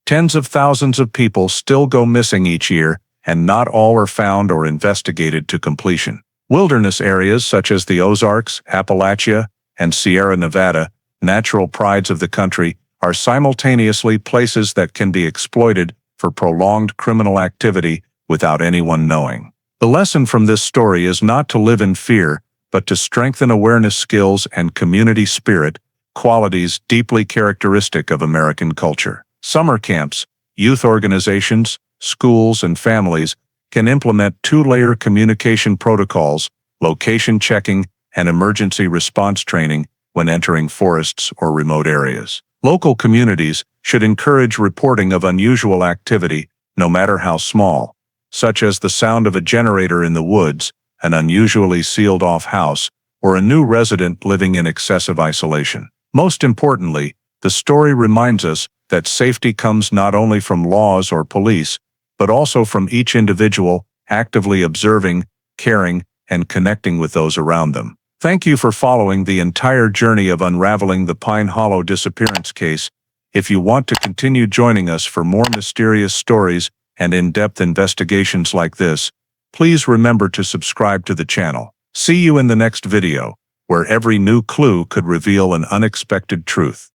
Tens of thousands of people still go missing each year, and not all are found or investigated to completion. Wilderness areas such as the Ozarks, Appalachia, and Sierra Nevada, natural prides of the country, are simultaneously places that can be exploited for prolonged criminal activity without anyone knowing. The lesson from this story is not to live in fear, but to strengthen awareness skills and community spirit, qualities deeply characteristic of American culture. Summer camps, youth organizations, schools, and families can implement 2-layer communication protocols, location checking, and emergency response training when entering forests or remote areas. Local communities should encourage reporting of unusual activity, no matter how small. such as the sound of a generator in the woods, an unusually sealed-off house, or a new resident living in excessive isolation. Most importantly, the story reminds us that safety comes not only from laws or police, but also from each individual actively observing, caring, and connecting with those around them. Thank you for following the entire journey of unraveling the Pine Hollow disappearance case. If you want to continue joining us for more mysterious stories and in-depth investigations like this, please remember to subscribe to the channel. See you in the next video, where every new clue could reveal an unexpected truth.